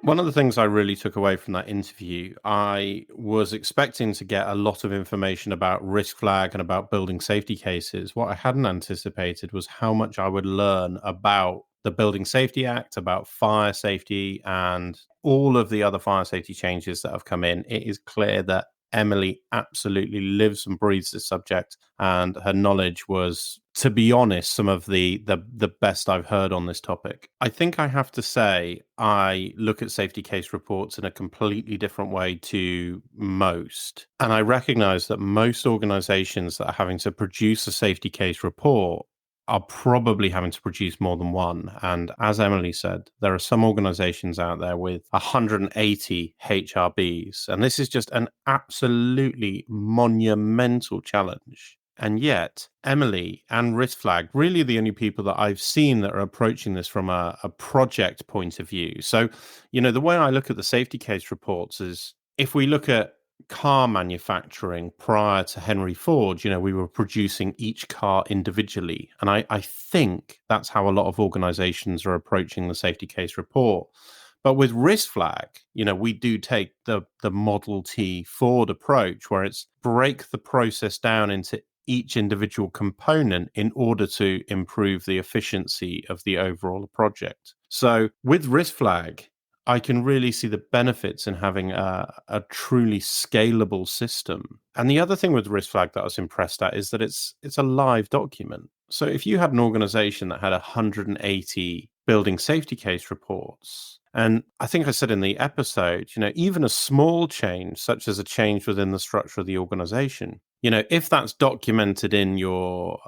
One of the things I really took away from that interview, I was expecting to get a lot of information about RiskFlag and about building safety cases. What I hadn't anticipated was how much I would learn about the Building Safety Act, about fire safety, and all of the other fire safety changes that have come in. It is clear that Emily absolutely lives and breathes this subject, and her knowledge was, to be honest, some of the best I've heard on this topic. I think I have to say I look at safety case reports in a completely different way to most. And I recognize that most organizations that are having to produce a safety case report are probably having to produce more than one. And as Emily said, there are some organizations out there with 180 HRBs. And this is just an absolutely monumental challenge. And yet, Emily and RiskFlag, really the only people that I've seen that are approaching this from a project point of view. So, the way I look at the safety case reports is, if we look at car manufacturing prior to Henry Ford, we were producing each car individually. And I think that's how a lot of organizations are approaching the safety case report. But with RiskFlag, we do take the Model T Ford approach, where it's break the process down into each individual component in order to improve the efficiency of the overall project. So with RiskFlag, I can really see the benefits in having a truly scalable system. And the other thing with RiskFlag that I was impressed at is that it's a live document. So if you had an organization that had 180 building safety case reports, and I think I said in the episode, even a small change, such as a change within the structure of the organization, if that's documented in your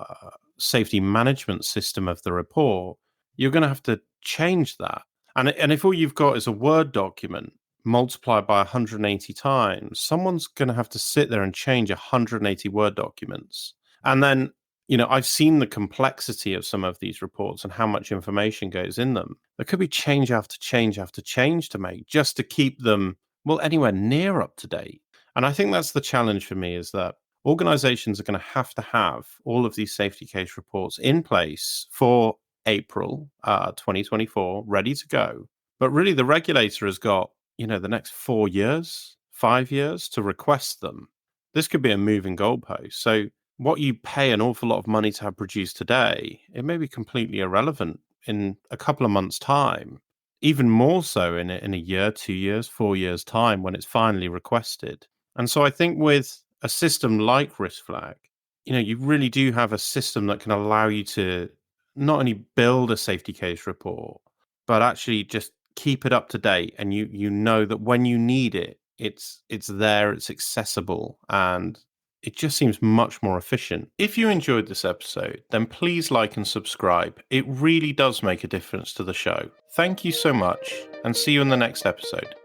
safety management system of the report, you're going to have to change that. And if all you've got is a Word document multiplied by 180 times, someone's going to have to sit there and change 180 Word documents. And then, I've seen the complexity of some of these reports and how much information goes in them. There could be change after change after change to make just to keep them, anywhere near up to date. And I think that's the challenge for me, is that organizations are going to have all of these safety case reports in place for April 2024, ready to go. But really, the regulator has got, the next 4 years, 5 years to request them. This could be a moving goalpost. So what you pay an awful lot of money to have produced today, it may be completely irrelevant in a couple of months' time, even more so in a year, 2 years, 4 years' time when it's finally requested. And so I think with a system like RiskFlag, you really do have a system that can allow you to not only build a safety case report, but actually just keep it up to date. And you know that when you need it, it's there, it's accessible, and it just seems much more efficient. If you enjoyed this episode, then please like and subscribe. It really does make a difference to the show. Thank you so much, and see you in the next episode.